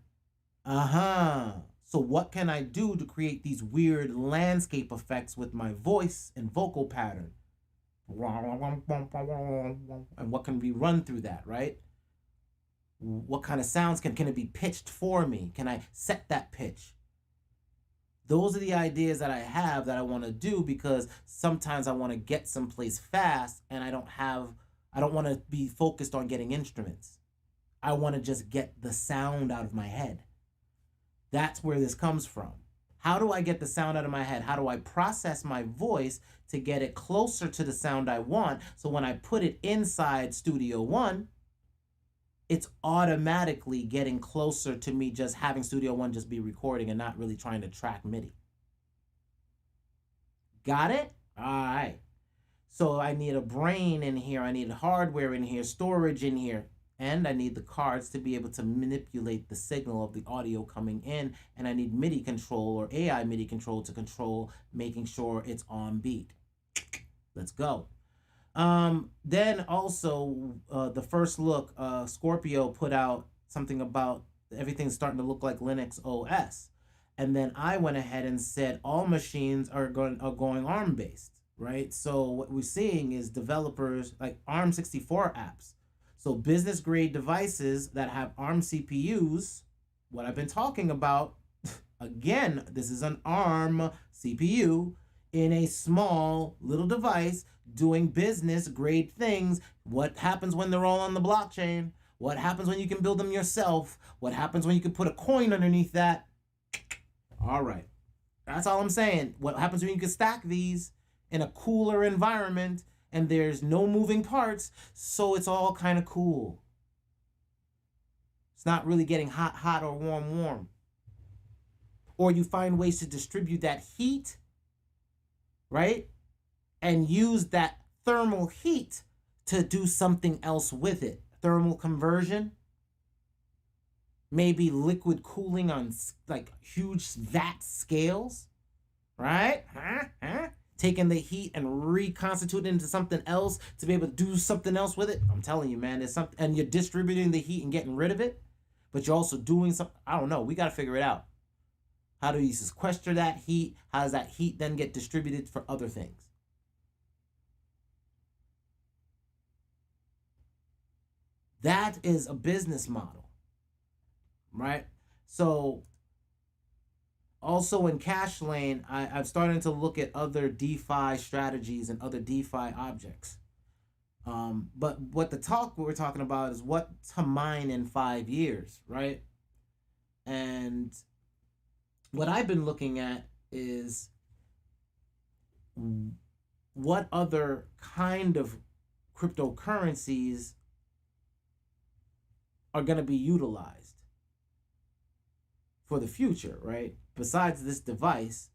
[SPEAKER 1] So what can I do to create these weird landscape effects with my voice and vocal pattern? And what can we run through that, right? What kind of sounds can it be pitched for me? Can I set that pitch? Those are the ideas that I have that I want to do, because sometimes I want to get someplace fast and I don't want to be focused on getting instruments. I want to just get the sound out of my head. That's where this comes from. How do I get the sound out of my head? How do I process my voice to get it closer to the sound I want? So when I put it inside Studio One, it's automatically getting closer to me just having Studio One just be recording and not really trying to track MIDI. Got it? All right. So I need a brain in here. I need hardware in here, storage in here. And I need the cards to be able to manipulate the signal of the audio coming in. And I need MIDI control or AI MIDI control to control making sure it's on beat. Let's go. Then also the first look, Scorpio put out something about everything's starting to look like Linux OS. And then I went ahead and said all machines are going ARM based, right? So what we're seeing is developers like ARM64 apps. So business grade devices that have ARM CPUs, what I've been talking about, again, this is an ARM CPU in a small little device doing business grade things. What happens when they're all on the blockchain? What happens when you can build them yourself? What happens when you can put a coin underneath that? All right. That's all I'm saying. What happens when you can stack these in a cooler environment and there's no moving parts, so it's all kind of cool. It's not really getting hot or warm. Or you find ways to distribute that heat, right? And use that thermal heat to do something else with it. Thermal conversion. maybe liquid cooling on like huge vat scales, right? Taking the heat and reconstituting it into something else to be able to do something else with it. I'm telling you, man, there's something, and you're distributing the heat and getting rid of it, but you're also doing something. I don't know. We got to figure it out. How do you sequester that heat? How does that heat then get distributed for other things? That is a business model, right? So also in Cash Lane, I've started to look at other DeFi strategies and other DeFi objects. But what the talk we're talking about is what to mine in 5 years, right? And what I've been looking at is what other kind of cryptocurrencies are going to be utilized for the future, right? Besides this device,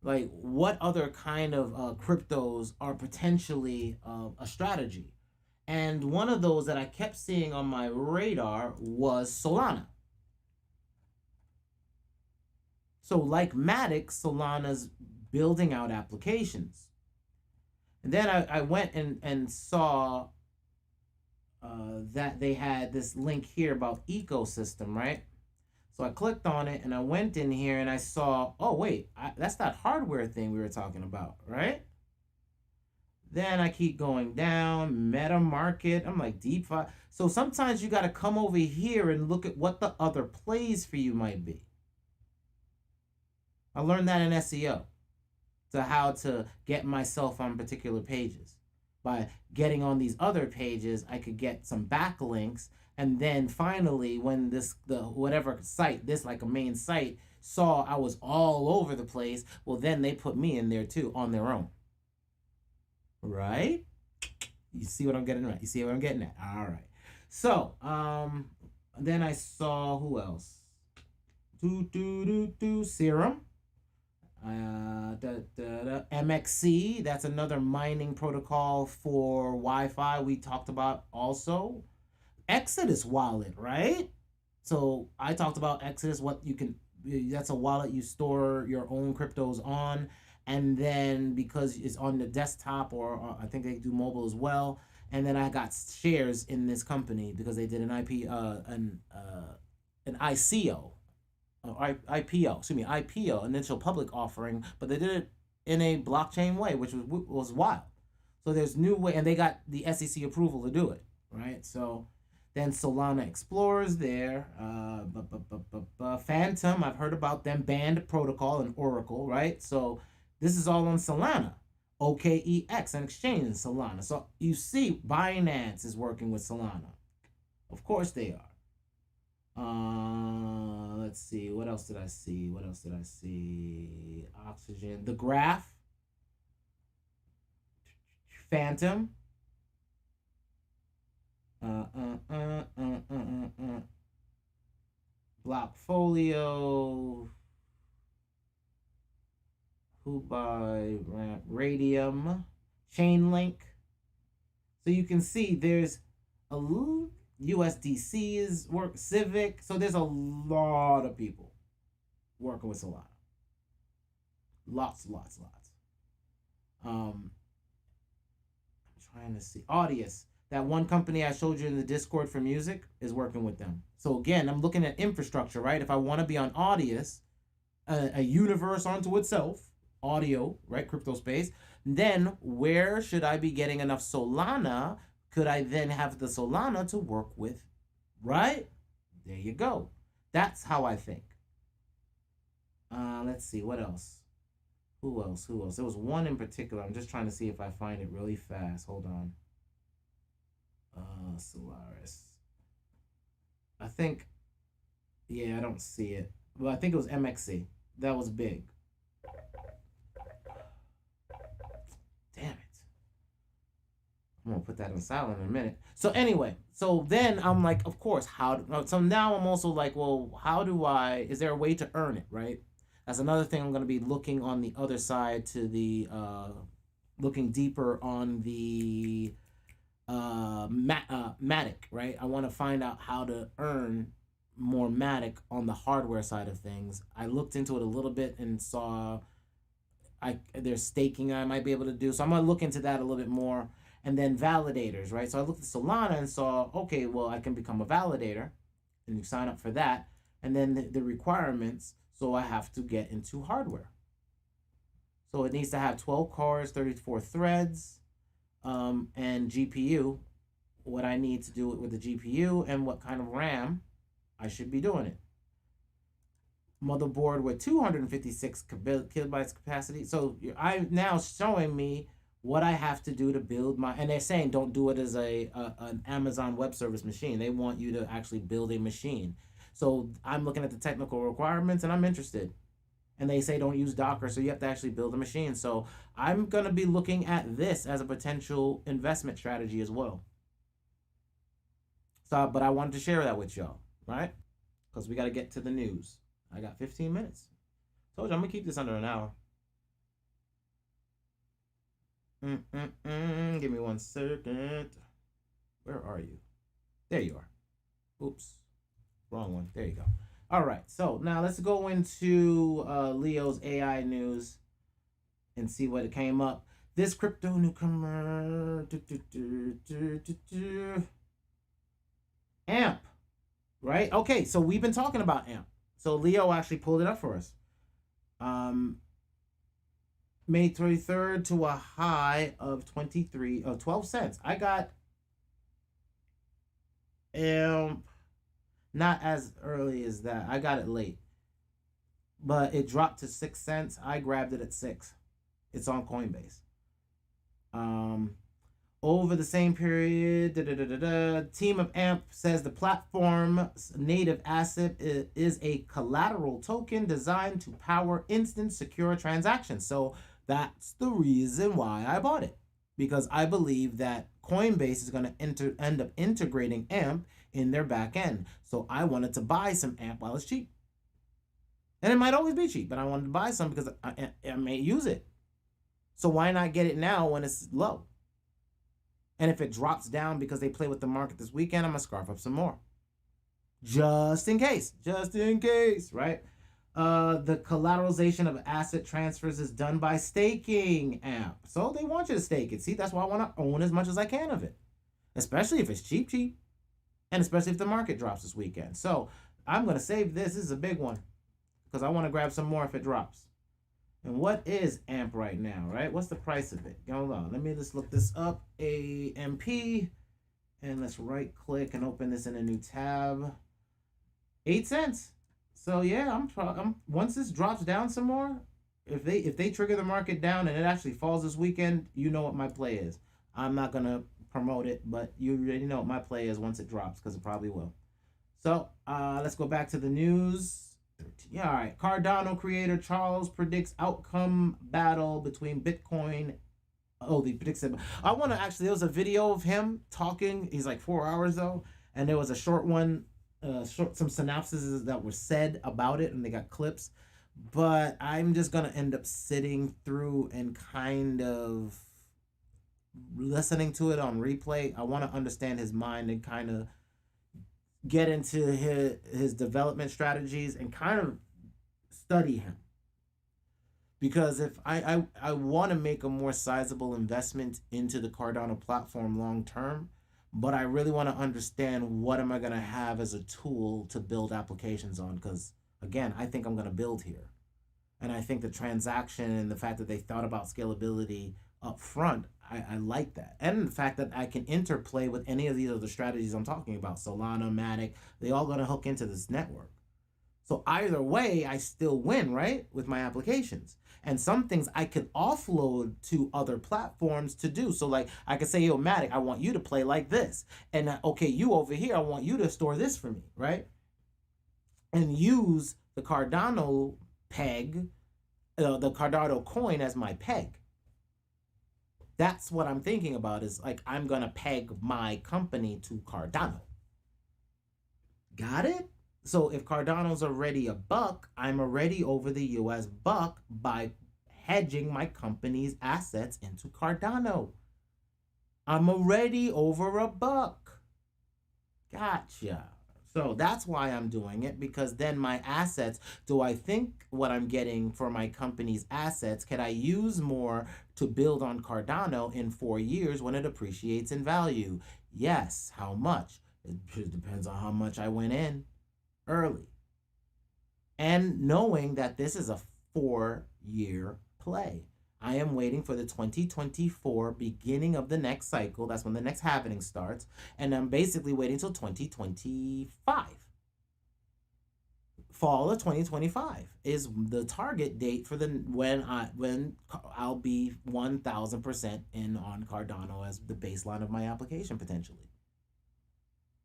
[SPEAKER 1] like what other kind of cryptos are potentially a strategy? And one of those that I kept seeing on my radar was Solana. So like Matic, Solana's building out applications. And then I went and saw that they had this link here about ecosystem, right? So I clicked on it and I went in here and I saw, oh wait, that's that hardware thing we were talking about, right? Then I keep going down, meta market. I'm like DeFi. So sometimes you got to come over here and look at what the other plays for you might be. I learned that in SEO, to how to get myself on particular pages. By getting on these other pages, I could get some backlinks, and then finally, when the whatever site, this like a main site, saw I was all over the place, well then they put me in there too on their own. Right? You see what I'm getting at? You see what I'm getting at? All right. So, then I saw who else? Serum. MXC, that's another mining protocol for Wi-Fi we talked about also. Exodus wallet, right? So I talked about Exodus, what you can, that's a wallet you store your own cryptos on, and then because it's on the desktop, or I think they do mobile as well, and then I got shares in this company because they did an ICO. IPO, initial public offering, but they did it in a blockchain way, which was wild. So there's new way, and they got the SEC approval to do it, right? So then Solana Explorers there, Phantom, I've heard about them, Band Protocol and Oracle, right? So this is all on Solana. OKEX, an exchange in Solana. So you see Binance is working with Solana. Of course they are. Let's see. What else did I see? Oxygen. The Graph. Phantom. Blockfolio. Hubai. Radium. Chainlink. So you can see there's a little USDC is work, Civic. So there's a lot of people working with Solana. Lots. I'm trying to see. Audius, that one company I showed you in the Discord for music, is working with them. So again, I'm looking at infrastructure, right? If I want to be on Audius, a universe unto itself, audio, right? Crypto space. Then where should I be getting enough Solana? Could I then have the Solana to work with, right? There you go. That's how I think. Let's see, what else? Who else? There was one in particular. I'm just trying to see if I find it really fast. Hold on. Solaris. I think, yeah, I don't see it. Well, I think it was MXC. That was big. Damn it. I'm gonna put that on silent in a minute. So anyway, so then I'm like, of course, so now I'm also like, well, is there a way to earn it, right? That's another thing I'm gonna be looking on the other side to the, looking deeper on the Matic, right? I want to find out how to earn more Matic on the hardware side of things. I looked into it a little bit and saw there's staking I might be able to do. So I'm going to look into that a little bit more. And then validators, right? So I looked at Solana and saw, okay, well, I can become a validator, and you sign up for that. And then the requirements, so I have to get into hardware. So it needs to have 12 cores, 34 threads, and GPU, what I need to do it with the GPU, and what kind of RAM I should be doing it. Motherboard with 256 kilobytes capacity. So I'm now showing me what I have to do to build my, and they're saying don't do it as an Amazon Web Service machine. They want you to actually build a machine. So I'm looking at the technical requirements and I'm interested. And they say don't use Docker, so you have to actually build a machine. So I'm going to be looking at this as a potential investment strategy as well. So, but I wanted to share that with y'all, right? Because we got to get to the news. I got 15 minutes. Told you I'm going to keep this under an hour. Give me 1 second. Where are you? There you are. Oops. Wrong one. There you go. All right. So now let's go into Leo's AI news and see what it came up. This crypto newcomer. AMP. Right? Okay. So we've been talking about AMP. So Leo actually pulled it up for us. May 23rd to a high of 12 cents. I got AMP not as early as that. I got it late. But it dropped to 6 cents. I grabbed it at 6. It's on Coinbase. Over the same period, team of AMP says the platform's native asset is a collateral token designed to power instant secure transactions. So that's the reason why I bought it, because I believe that Coinbase is going to end up integrating AMP in their back end. So I wanted to buy some AMP while it's cheap. And it might always be cheap, but I wanted to buy some because I may use it. So why not get it now when it's low? And if it drops down because they play with the market this weekend, I'm going to scarf up some more. Just in case, right? The collateralization of asset transfers is done by staking AMP. So they want you to stake it. See, that's why I want to own as much as I can of it. Especially if it's cheap. And especially if the market drops this weekend. So I'm going to save this. This is a big one, because I want to grab some more if it drops. And what is AMP right now, right? What's the price of it? Hold on. Let me just look this up. AMP. And let's right click and open this in a new tab. 8 cents. So yeah, I'm once this drops down some more, if they trigger the market down and it actually falls this weekend, you know what my play is. I'm not going to promote it, but you already know what my play is once it drops, because it probably will. So let's go back to the news. Yeah, all right. Cardano creator Charles predicts outcome battle between Bitcoin. Oh, he predicts it. I want to actually, there was a video of him talking. He's like 4 hours though. And there was a short one, some synopses that were said about it, and they got clips. But I'm just going to end up sitting through and kind of listening to it on replay. I want to understand his mind and kind of get into his development strategies and kind of study him, because if I want to make a more sizable investment into the Cardano platform long term, but I really want to understand what am I going to have as a tool to build applications on, because again, I think I'm going to build here, and I think the transaction and the fact that they thought about scalability up front, I like that. And the fact that I can interplay with any of these other strategies I'm talking about, Solana, Matic, they all going to hook into this network. So either way, I still win, right, with my applications. And some things I could offload to other platforms to do. So like I could say, yo, Matic, I want you to play like this. And okay, you over here, I want you to store this for me, right? And use the Cardano peg, the Cardano coin as my peg. That's what I'm thinking about, is like I'm going to peg my company to Cardano. Got it? So if Cardano's already a buck, I'm already over the US buck by hedging my company's assets into Cardano. I'm already over a buck. Gotcha. So that's why I'm doing it, because then my assets, do I think what I'm getting for my company's assets, can I use more to build on Cardano in 4 years when it appreciates in value? Yes. How much? It depends on how much I went in early. And knowing that this is a 4-year play. I am waiting for the 2024 beginning of the next cycle. That's when the next halving starts. And I'm basically waiting till 2025. Fall of 2025 is the target date for the when I'll be 1000% in on Cardano as the baseline of my application potentially.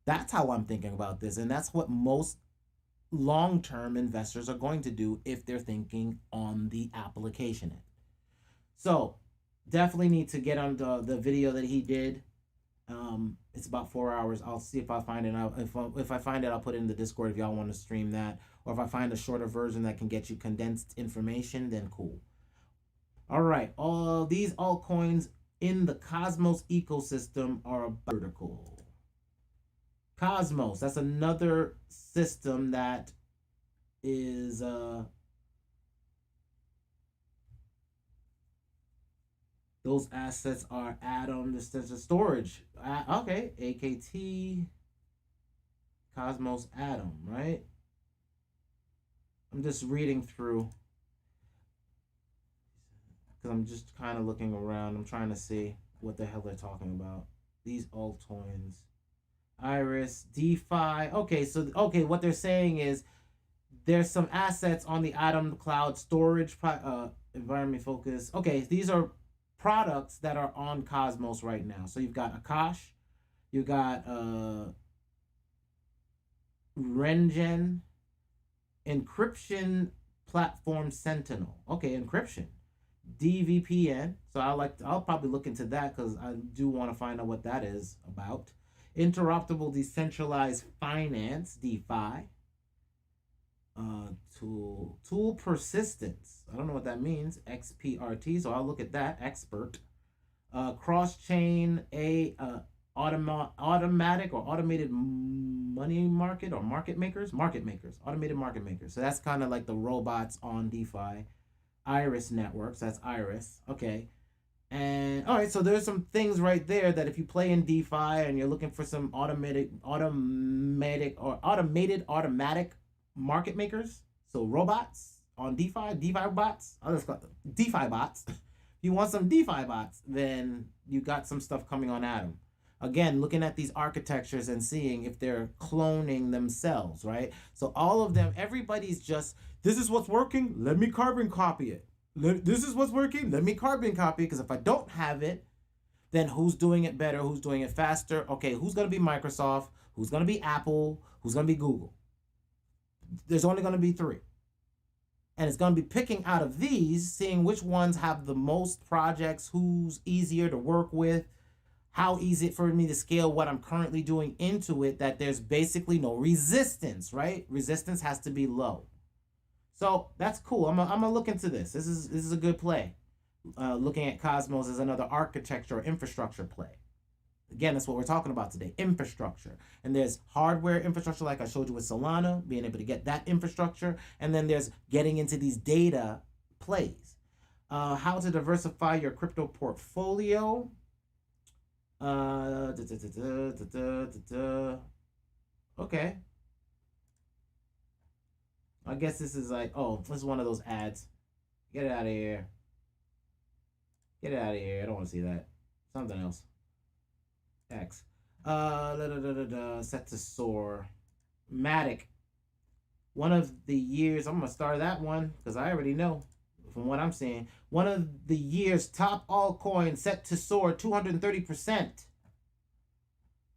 [SPEAKER 1] That's how I'm thinking about this, and that's what most long-term investors are going to do if they're thinking on the application end. So definitely need to get on the video that he did. It's about 4 hours. I'll see if I find it. If I find it, I'll put it in the Discord if y'all want to stream that. Or if I find a shorter version that can get you condensed information, then cool. All right. All these altcoins in the Cosmos ecosystem are vertical. Cosmos, that's another system that is those assets are Atom. This is a storage. Okay, AKT, Cosmos, Atom, right? I'm just reading through because I'm just kind of looking around. I'm trying to see what the hell they're talking about. These altcoins, Iris, DeFi. Okay, so what they're saying is there's some assets on the Atom Cloud storage environment focus. Okay, these are products that are on Cosmos right now. So you've got Akash, you've got Rengen, encryption platform Sentinel. Okay, encryption, DVPN. So I'll probably look into that because I do want to find out what that is about. Interoperable decentralized finance, DeFi. Tool persistence. I don't know what that means. XPRT. So I'll look at that. Expert. Cross chain automatic or automated money market or market makers. Automated market makers. So that's kind of like the robots on DeFi. Iris networks. That's Iris. Okay. And all right, so there's some things right there that if you play in DeFi and you're looking for some automatic market makers, so robots on DeFi bots, I'll just call them DeFi bots. If you want some DeFi bots, then you got some stuff coming on Atom. Again, looking at these architectures and seeing if they're cloning themselves, right? So all of them, everybody's just, this is what's working, let me carbon copy it. This is what's working, let me carbon copy it, because if I don't have it, then who's doing it better, who's doing it faster? Okay, who's going to be Microsoft, who's going to be Apple, who's going to be Google? There's only going to be 3. And it's going to be picking out of these, seeing which ones have the most projects, who's easier to work with, how easy for me to scale what I'm currently doing into it, that there's basically no resistance, right? Resistance has to be low. So that's cool. I'm gonna look into this. This is a good play. Looking at Cosmos as another architecture or infrastructure play. Again, that's what we're talking about today, infrastructure. And there's hardware infrastructure like I showed you with Solana, being able to get that infrastructure. And then there's getting into these data plays. How to diversify your crypto portfolio. Okay. I guess this is like, this is one of those ads. Get it out of here. Get it out of here. I don't want to see that. Something else. X. Set to soar. Matic. One of the years, I'm going to start that one because I already know from what I'm seeing. One of the year's top altcoins set to soar 230%.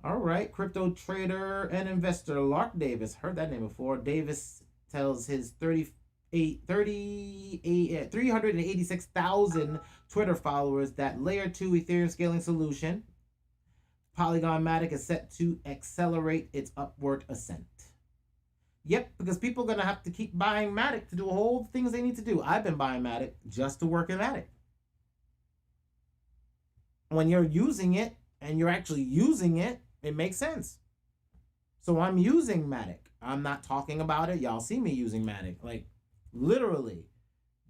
[SPEAKER 1] All right. Crypto trader and investor Lark Davis. Heard that name before. Davis tells his 386,000 Twitter followers that Layer 2 Ethereum scaling solution, Polygon Matic, is set to accelerate its upward ascent. Yep, because people are going to have to keep buying Matic to do all the things they need to do. I've been buying Matic just to work in Matic. When you're using it and you're actually using it, it makes sense. So I'm using Matic. I'm not talking about it. Y'all see me using Matic. Like, literally,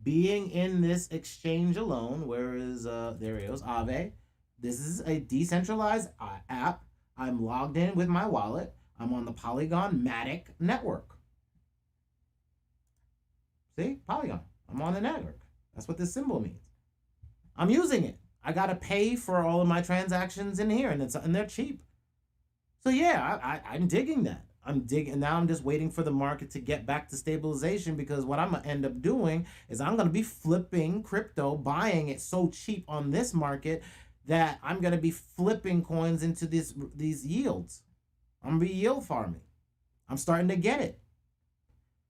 [SPEAKER 1] being in this exchange alone. Where is, there it is, Aave. This is a decentralized app. I'm logged in with my wallet. I'm on the Polygon Matic network. See? Polygon. I'm on the network. That's what this symbol means. I'm using it. I got to pay for all of my transactions in here, and they're cheap. So yeah, I'm digging that. Now I'm just waiting for the market to get back to stabilization, because what I'm going to end up doing is I'm going to be flipping crypto, buying it so cheap on this market that I'm going to be flipping coins into these yields. I'm going to be yield farming. I'm starting to get it.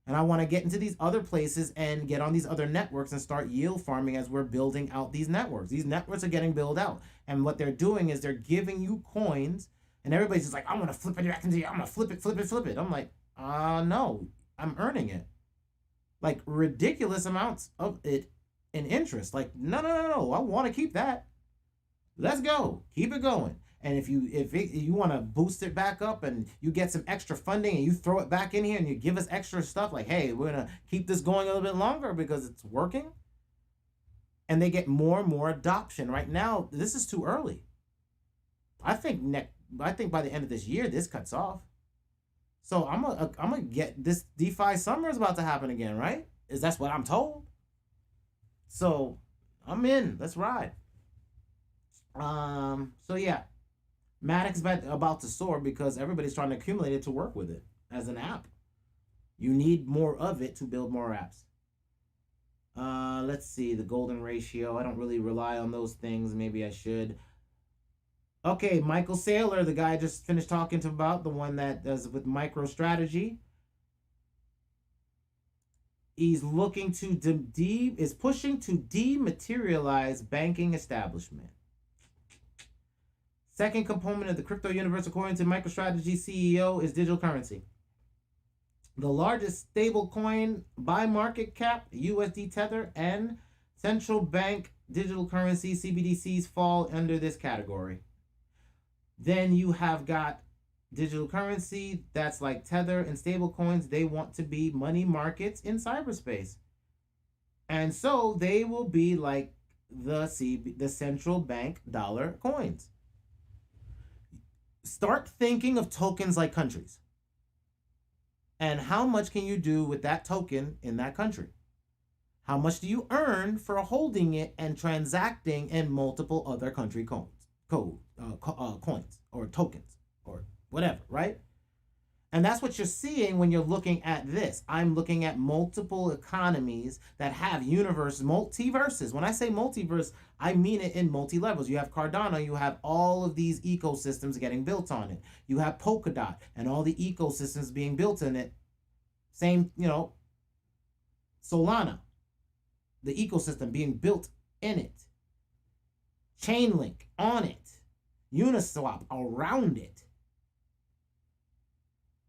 [SPEAKER 1] And I want to get into these other places and get on these other networks and start yield farming as we're building out these networks. These networks are getting built out. And what they're doing is they're giving you coins, and everybody's just like, I'm going to flip it back into you. I'm going to flip it. I'm like, no, I'm earning it. Like, ridiculous amounts of it in interest. Like, no, I want to keep that. Let's go. Keep it going. And if you want to boost it back up and you get some extra funding and you throw it back in here and you give us extra stuff, like, hey, we're going to keep this going a little bit longer because it's working. And they get more and more adoption. Right now, this is too early. I think by the end of this year, this cuts off. So I'm gonna get this DeFi summer is about to happen again, right? That's what I'm told. So I'm in. Let's ride. So yeah, Matic's about to soar because everybody's trying to accumulate it to work with it as an app. You need more of it to build more apps. Let's see, the golden ratio. I don't really rely on those things. Maybe I should. Okay, Michael Saylor, the guy I just finished talking to about, the one that does with MicroStrategy. He's looking to is pushing to dematerialize banking establishment. Second component of the crypto universe, according to MicroStrategy CEO, is digital currency. The largest stable coin by market cap, USD Tether, and central bank digital currency, CBDCs, fall under this category. Then you have got digital currency, that's like Tether and stable coins. They want to be money markets in cyberspace. And so they will be like the central bank dollar coins. Start thinking of tokens like countries. And how much can you do with that token in that country? How much do you earn for holding it and transacting in multiple other country coins or tokens or whatever, right? And that's what you're seeing when you're looking at this. I'm looking at multiple economies that have multiverses. When I say multiverse, I mean it in multi-levels. You have Cardano, you have all of these ecosystems getting built on it. You have Polkadot and all the ecosystems being built in it. Same, Solana, the ecosystem being built in it. Chainlink on it. Uniswap around it.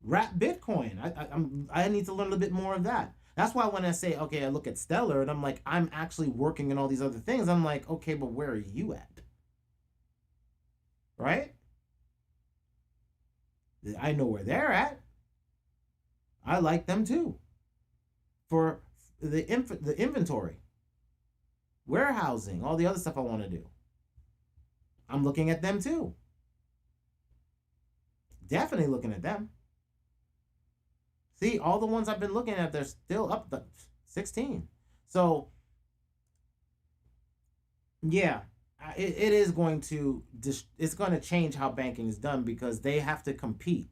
[SPEAKER 1] Wrap Bitcoin. I need to learn a little bit more of that. That's why when I say, okay, I look at Stellar and I'm like, I'm actually working in all these other things. I'm like, okay, but where are you at? Right? I know where they're at. I like them too. For the inventory, warehousing, all the other stuff I want to do. I'm looking at them too. Definitely looking at them. See, all the ones I've been looking at, they're still up to 16. So, yeah, it is going to, it's going to change how banking is done because they have to compete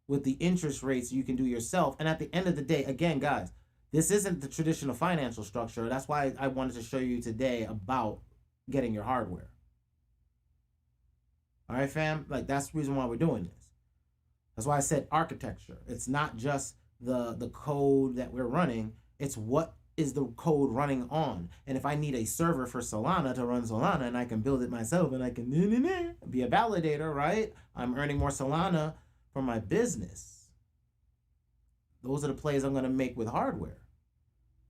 [SPEAKER 1] with the interest rates you can do yourself. And at the end of the day, again, guys, this isn't the traditional financial structure. That's why I wanted to show you today about getting your hardware. All right, fam? Like, that's the reason why we're doing this. That's why I said architecture. It's not just the code that we're running. It's what is the code running on. And if I need a server for Solana to run Solana and I can build it myself and I can be a validator, right? I'm earning more Solana for my business. Those are the plays I'm going to make with hardware.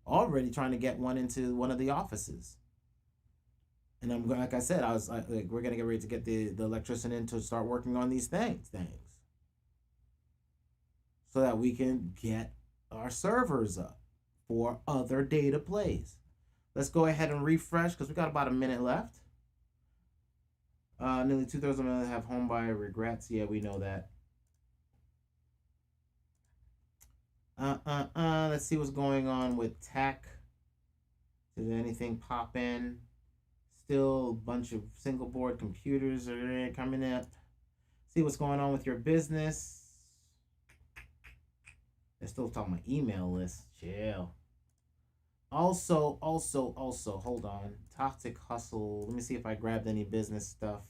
[SPEAKER 1] Already trying to get one into one of the offices. And I'm like I said, we're going to get ready to get the electrician in to start working on these things. so that we can get our servers up for other data plays. Let's go ahead and refresh because we got about a minute left. Nearly 2/3 of them have home buyer regrets. Yeah, we know that. Let's see what's going on with tech. Did anything pop in? Still a bunch of single board computers are coming up. See what's going on with your business. They're still talking about email lists. Chill. Also, hold on. Toxic Hustle. Let me see if I grabbed any business stuff.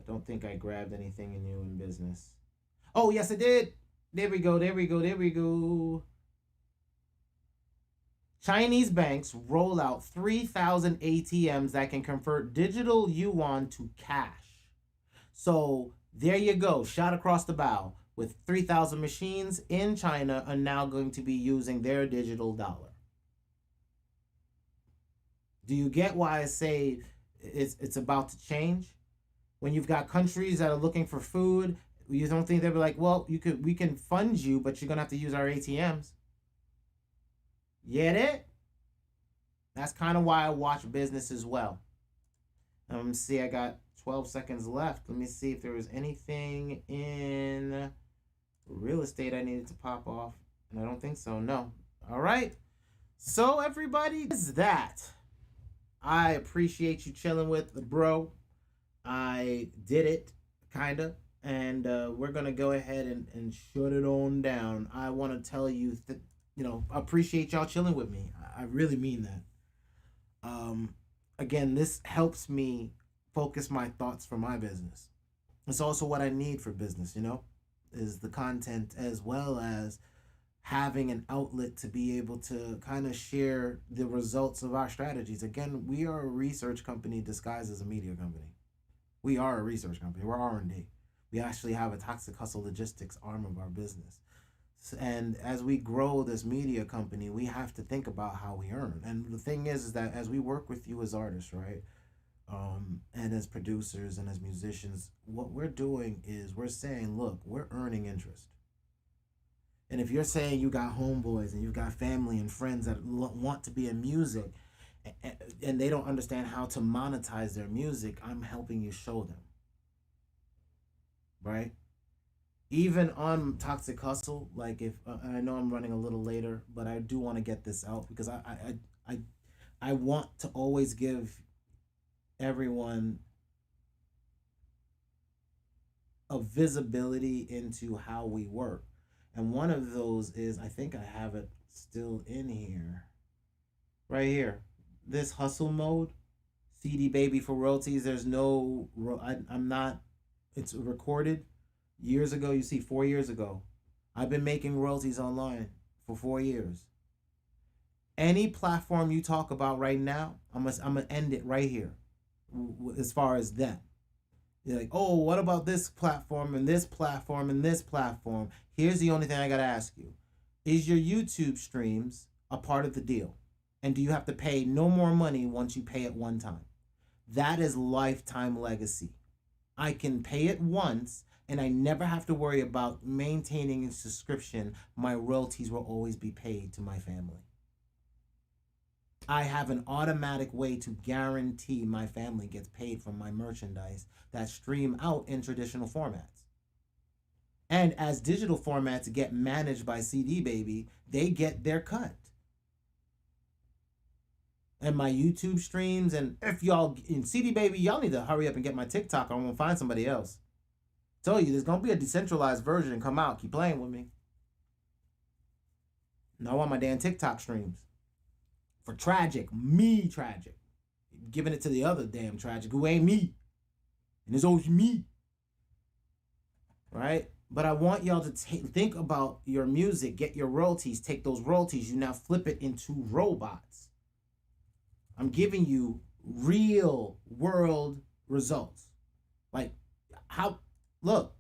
[SPEAKER 1] I don't think I grabbed anything new in business. Oh, yes, I did. There we go. Chinese banks roll out 3,000 ATMs that can convert digital yuan to cash. So there you go. Shot across the bow. With 3,000 machines in China are now going to be using their digital dollar. Do you get why I say it's about to change? When you've got countries that are looking for food, you don't think they'll be like, well, we can fund you, but you're gonna have to use our ATMs. Get it? That's kind of why I watch business as well. See, I got 12 seconds left. Let me see if there was anything in real estate I needed to pop off. And I don't think so. No. All right. So everybody, this is that. I appreciate you chilling with the bro. I did it, kind of. And we're going to go ahead and shut it on down. I want to tell you that, I appreciate y'all chilling with me. I really mean that. Again, this helps me focus my thoughts for my business. It's also what I need for business, is the content as well as having an outlet to be able to kind of share the results of our strategies. Again, we are a research company disguised as a media company. We are a research company. We're R&D. We actually have a Toxic Hustle logistics arm of our business. And as we grow this media company, we have to think about how we earn. And the thing is that as we work with you as artists, right? And as producers and as musicians, what we're doing is we're saying, look, we're earning interest. And if you're saying you got homeboys and you've got family and friends that want to be in music and they don't understand how to monetize their music, I'm helping you show them. Right? Even on Toxic Hustle, like if I know I'm running a little later, but I do want to get this out because I want to always give everyone a visibility into how we work. And one of those is, I think I have it still in here. Right here. This hustle mode. CD Baby for royalties. There's no, I'm not, it's recorded. Years ago, you see 4 years ago. I've been making royalties online for 4 years. Any platform you talk about right now, I'm gonna end it right here. As far as that. You're like, oh, what about this platform and this platform and this platform? Here's the only thing I gotta ask you. Is your YouTube streams a part of the deal? And do you have to pay no more money once you pay it one time? That is lifetime legacy. I can pay it once and I never have to worry about maintaining a subscription. My royalties will always be paid to my family. I have an automatic way to guarantee my family gets paid from my merchandise that stream out in traditional formats. And as digital formats get managed by CD Baby, they get their cut. And my YouTube streams, and if y'all in CD Baby, y'all need to hurry up and get my TikTok or I'm gonna find somebody else. Tell you, there's gonna be a decentralized version come out. Keep playing with me. And I want my damn TikTok streams. For Tragic, me Tragic. Giving it to the other damn Tragic who ain't me. And it's always me. Right? But I want y'all to think about your music, get your royalties, take those royalties, you now flip it into robots. I'm giving you real world results. Like, how, look,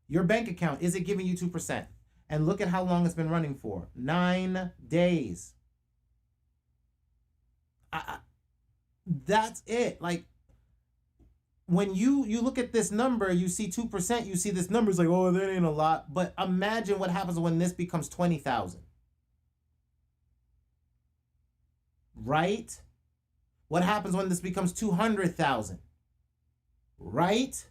[SPEAKER 1] your bank account, is it giving you 2%? And look at how long it's been running for. 9 days. That's it. Like, when you look at this number, you see 2%, you see this number is like, oh, that ain't a lot. But imagine what happens when this becomes 20,000. Right? What happens when this becomes 200,000? Right?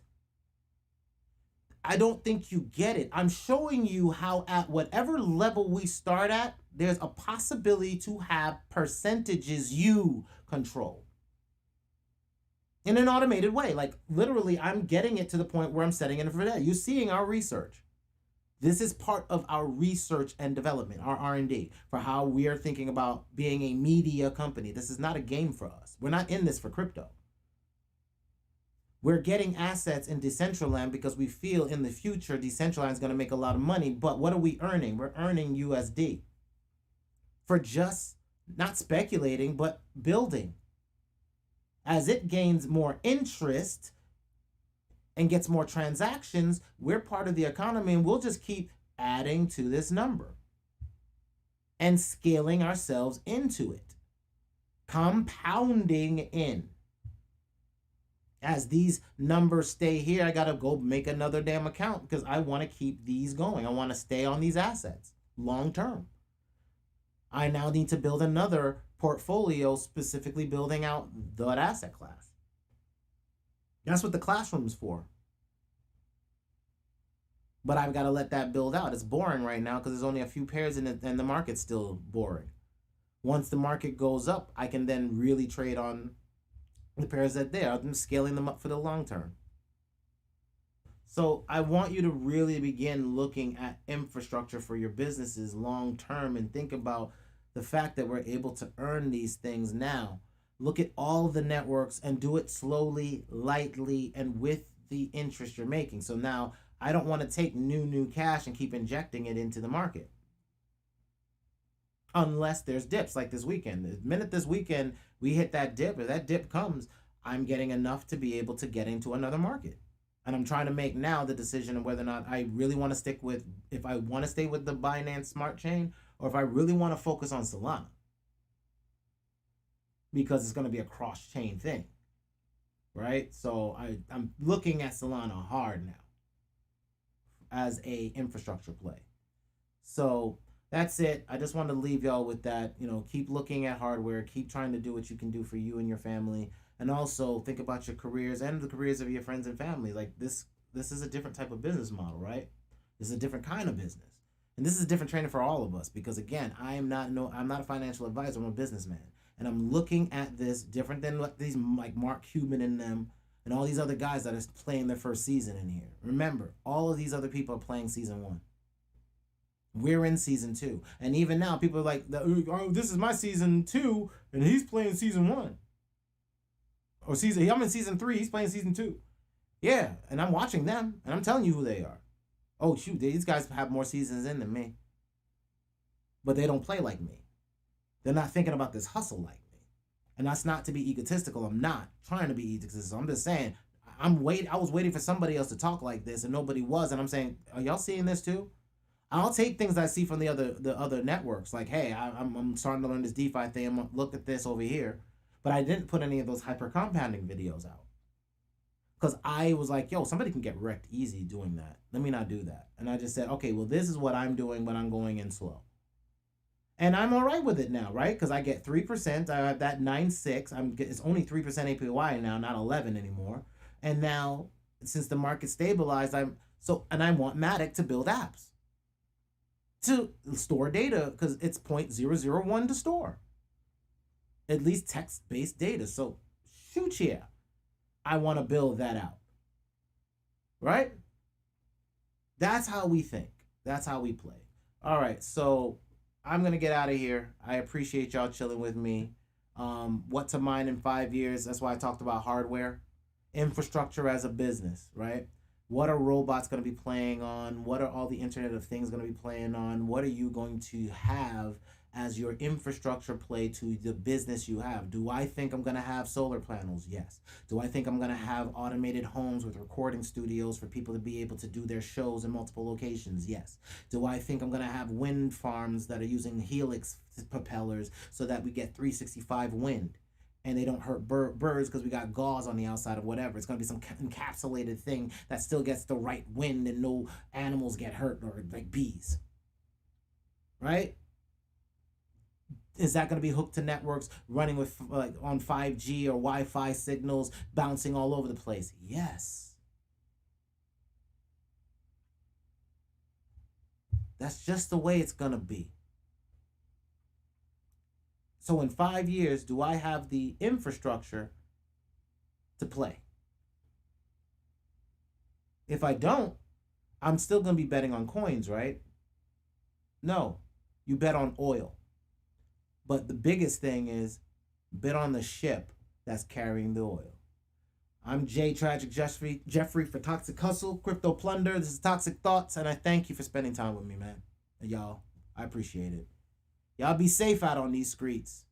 [SPEAKER 1] I don't think you get it. I'm showing you how at whatever level we start at, there's a possibility to have percentages you control. In an automated way. Like literally, I'm getting it to the point where I'm setting it for that. You're seeing our research. This is part of our research and development, our R&D, for how we are thinking about being a media company. This is not a game for us. We're not in this for crypto. We're getting assets in Decentraland because we feel in the future Decentraland is going to make a lot of money. But what are we earning? We're earning USD for just not speculating, but building. As it gains more interest and gets more transactions, we're part of the economy and we'll just keep adding to this number and scaling ourselves into it, compounding in. As these numbers stay here, I got to go make another damn account because I want to keep these going. I want to stay on these assets long term. I now need to build another portfolio specifically building out that asset class. That's what the classroom's for. But I've got to let that build out. It's boring right now because there's only a few pairs in it and the market's still boring. Once the market goes up, I can then really trade on the pairs that there. I'm scaling them up for the long term. So I want you to really begin looking at infrastructure for your businesses long term and think about the fact that we're able to earn these things now. Look at all the networks and do it slowly, lightly, and with the interest you're making. So now I don't want to take new cash and keep injecting it into the market. Unless there's dips like this weekend. The minute this weekend we hit that dip, or that dip comes, I'm getting enough to be able to get into another market. And I'm trying to make now the decision of whether or not I really want to stick with, if I want to stay with the Binance Smart Chain, or if I really want to focus on Solana. Because it's going to be a cross-chain thing. Right? So I'm looking at Solana hard now as a infrastructure play. So that's it. I just wanted to leave y'all with that. You know, keep looking at hardware. Keep trying to do what you can do for you and your family. And also think about your careers and the careers of your friends and family. Like this is a different type of business model, right? This is a different kind of business. And this is a different training for all of us because again, I'm not a financial advisor, I'm a businessman. And I'm looking at this different than like these like Mark Cuban and them and all these other guys that are playing their first season in here. Remember, all of these other people are playing season 1. We're in season 2. And even now people are like, oh, this is my season 2 and he's playing season 1. Or I'm in season 3, he's playing season 2. Yeah, and I'm watching them and I'm telling you who they are. Oh shoot, these guys have more seasons in than me. But they don't play like me. They're not thinking about this hustle like me. And that's not to be egotistical. I'm not trying to be egotistical. I'm just saying, I was waiting for somebody else to talk like this and nobody was. And I'm saying, are y'all seeing this too? I'll take things I see from the other networks. Like, hey, I'm starting to learn this DeFi thing. I'm gonna look at this over here. But I didn't put any of those hyper compounding videos out. Because I was like, yo, somebody can get wrecked easy doing that. Let me not do that. And I just said, okay, well, this is what I'm doing, but I'm going in slow. And I'm all right with it now, right? Because I get 3%. I have that 9.6. It's only 3% APY now, not 11 anymore. And now, since the market stabilized, and I want Matic to build apps to store data because it's 0.001 to store. At least text-based data. So, shoot yeah. I want to build that out. Right? That's how we think. That's how we play. All right, so I'm going to get out of here. I appreciate y'all chilling with me. What to mine in 5 years. That's why I talked about hardware. Infrastructure as a business, right? What are robots going to be playing on? What are all the Internet of Things going to be playing on? What are you going to have as your infrastructure play to the business you have? Do I think I'm going to have solar panels? Yes. Do I think I'm going to have automated homes with recording studios for people to be able to do their shows in multiple locations? Yes. Do I think I'm going to have wind farms that are using helix propellers so that we get 365 wind and they don't hurt birds because we got gauze on the outside of whatever. It's going to be some encapsulated thing that still gets the right wind and no animals get hurt, or like bees. Right? Is that going to be hooked to networks running with like on 5G or Wi-Fi signals bouncing all over the place? Yes. That's just the way it's going to be. So in 5 years, do I have the infrastructure to play? If I don't, I'm still going to be betting on coins, right? No, you bet on oil. But the biggest thing is bet on the ship that's carrying the oil. I'm Jay Tragic Jeffrey for Toxic Hustle, CryptoPlunder. This is Toxic Thoughts, and I thank you for spending time with me, man. And y'all, I appreciate it. Y'all be safe out on these streets.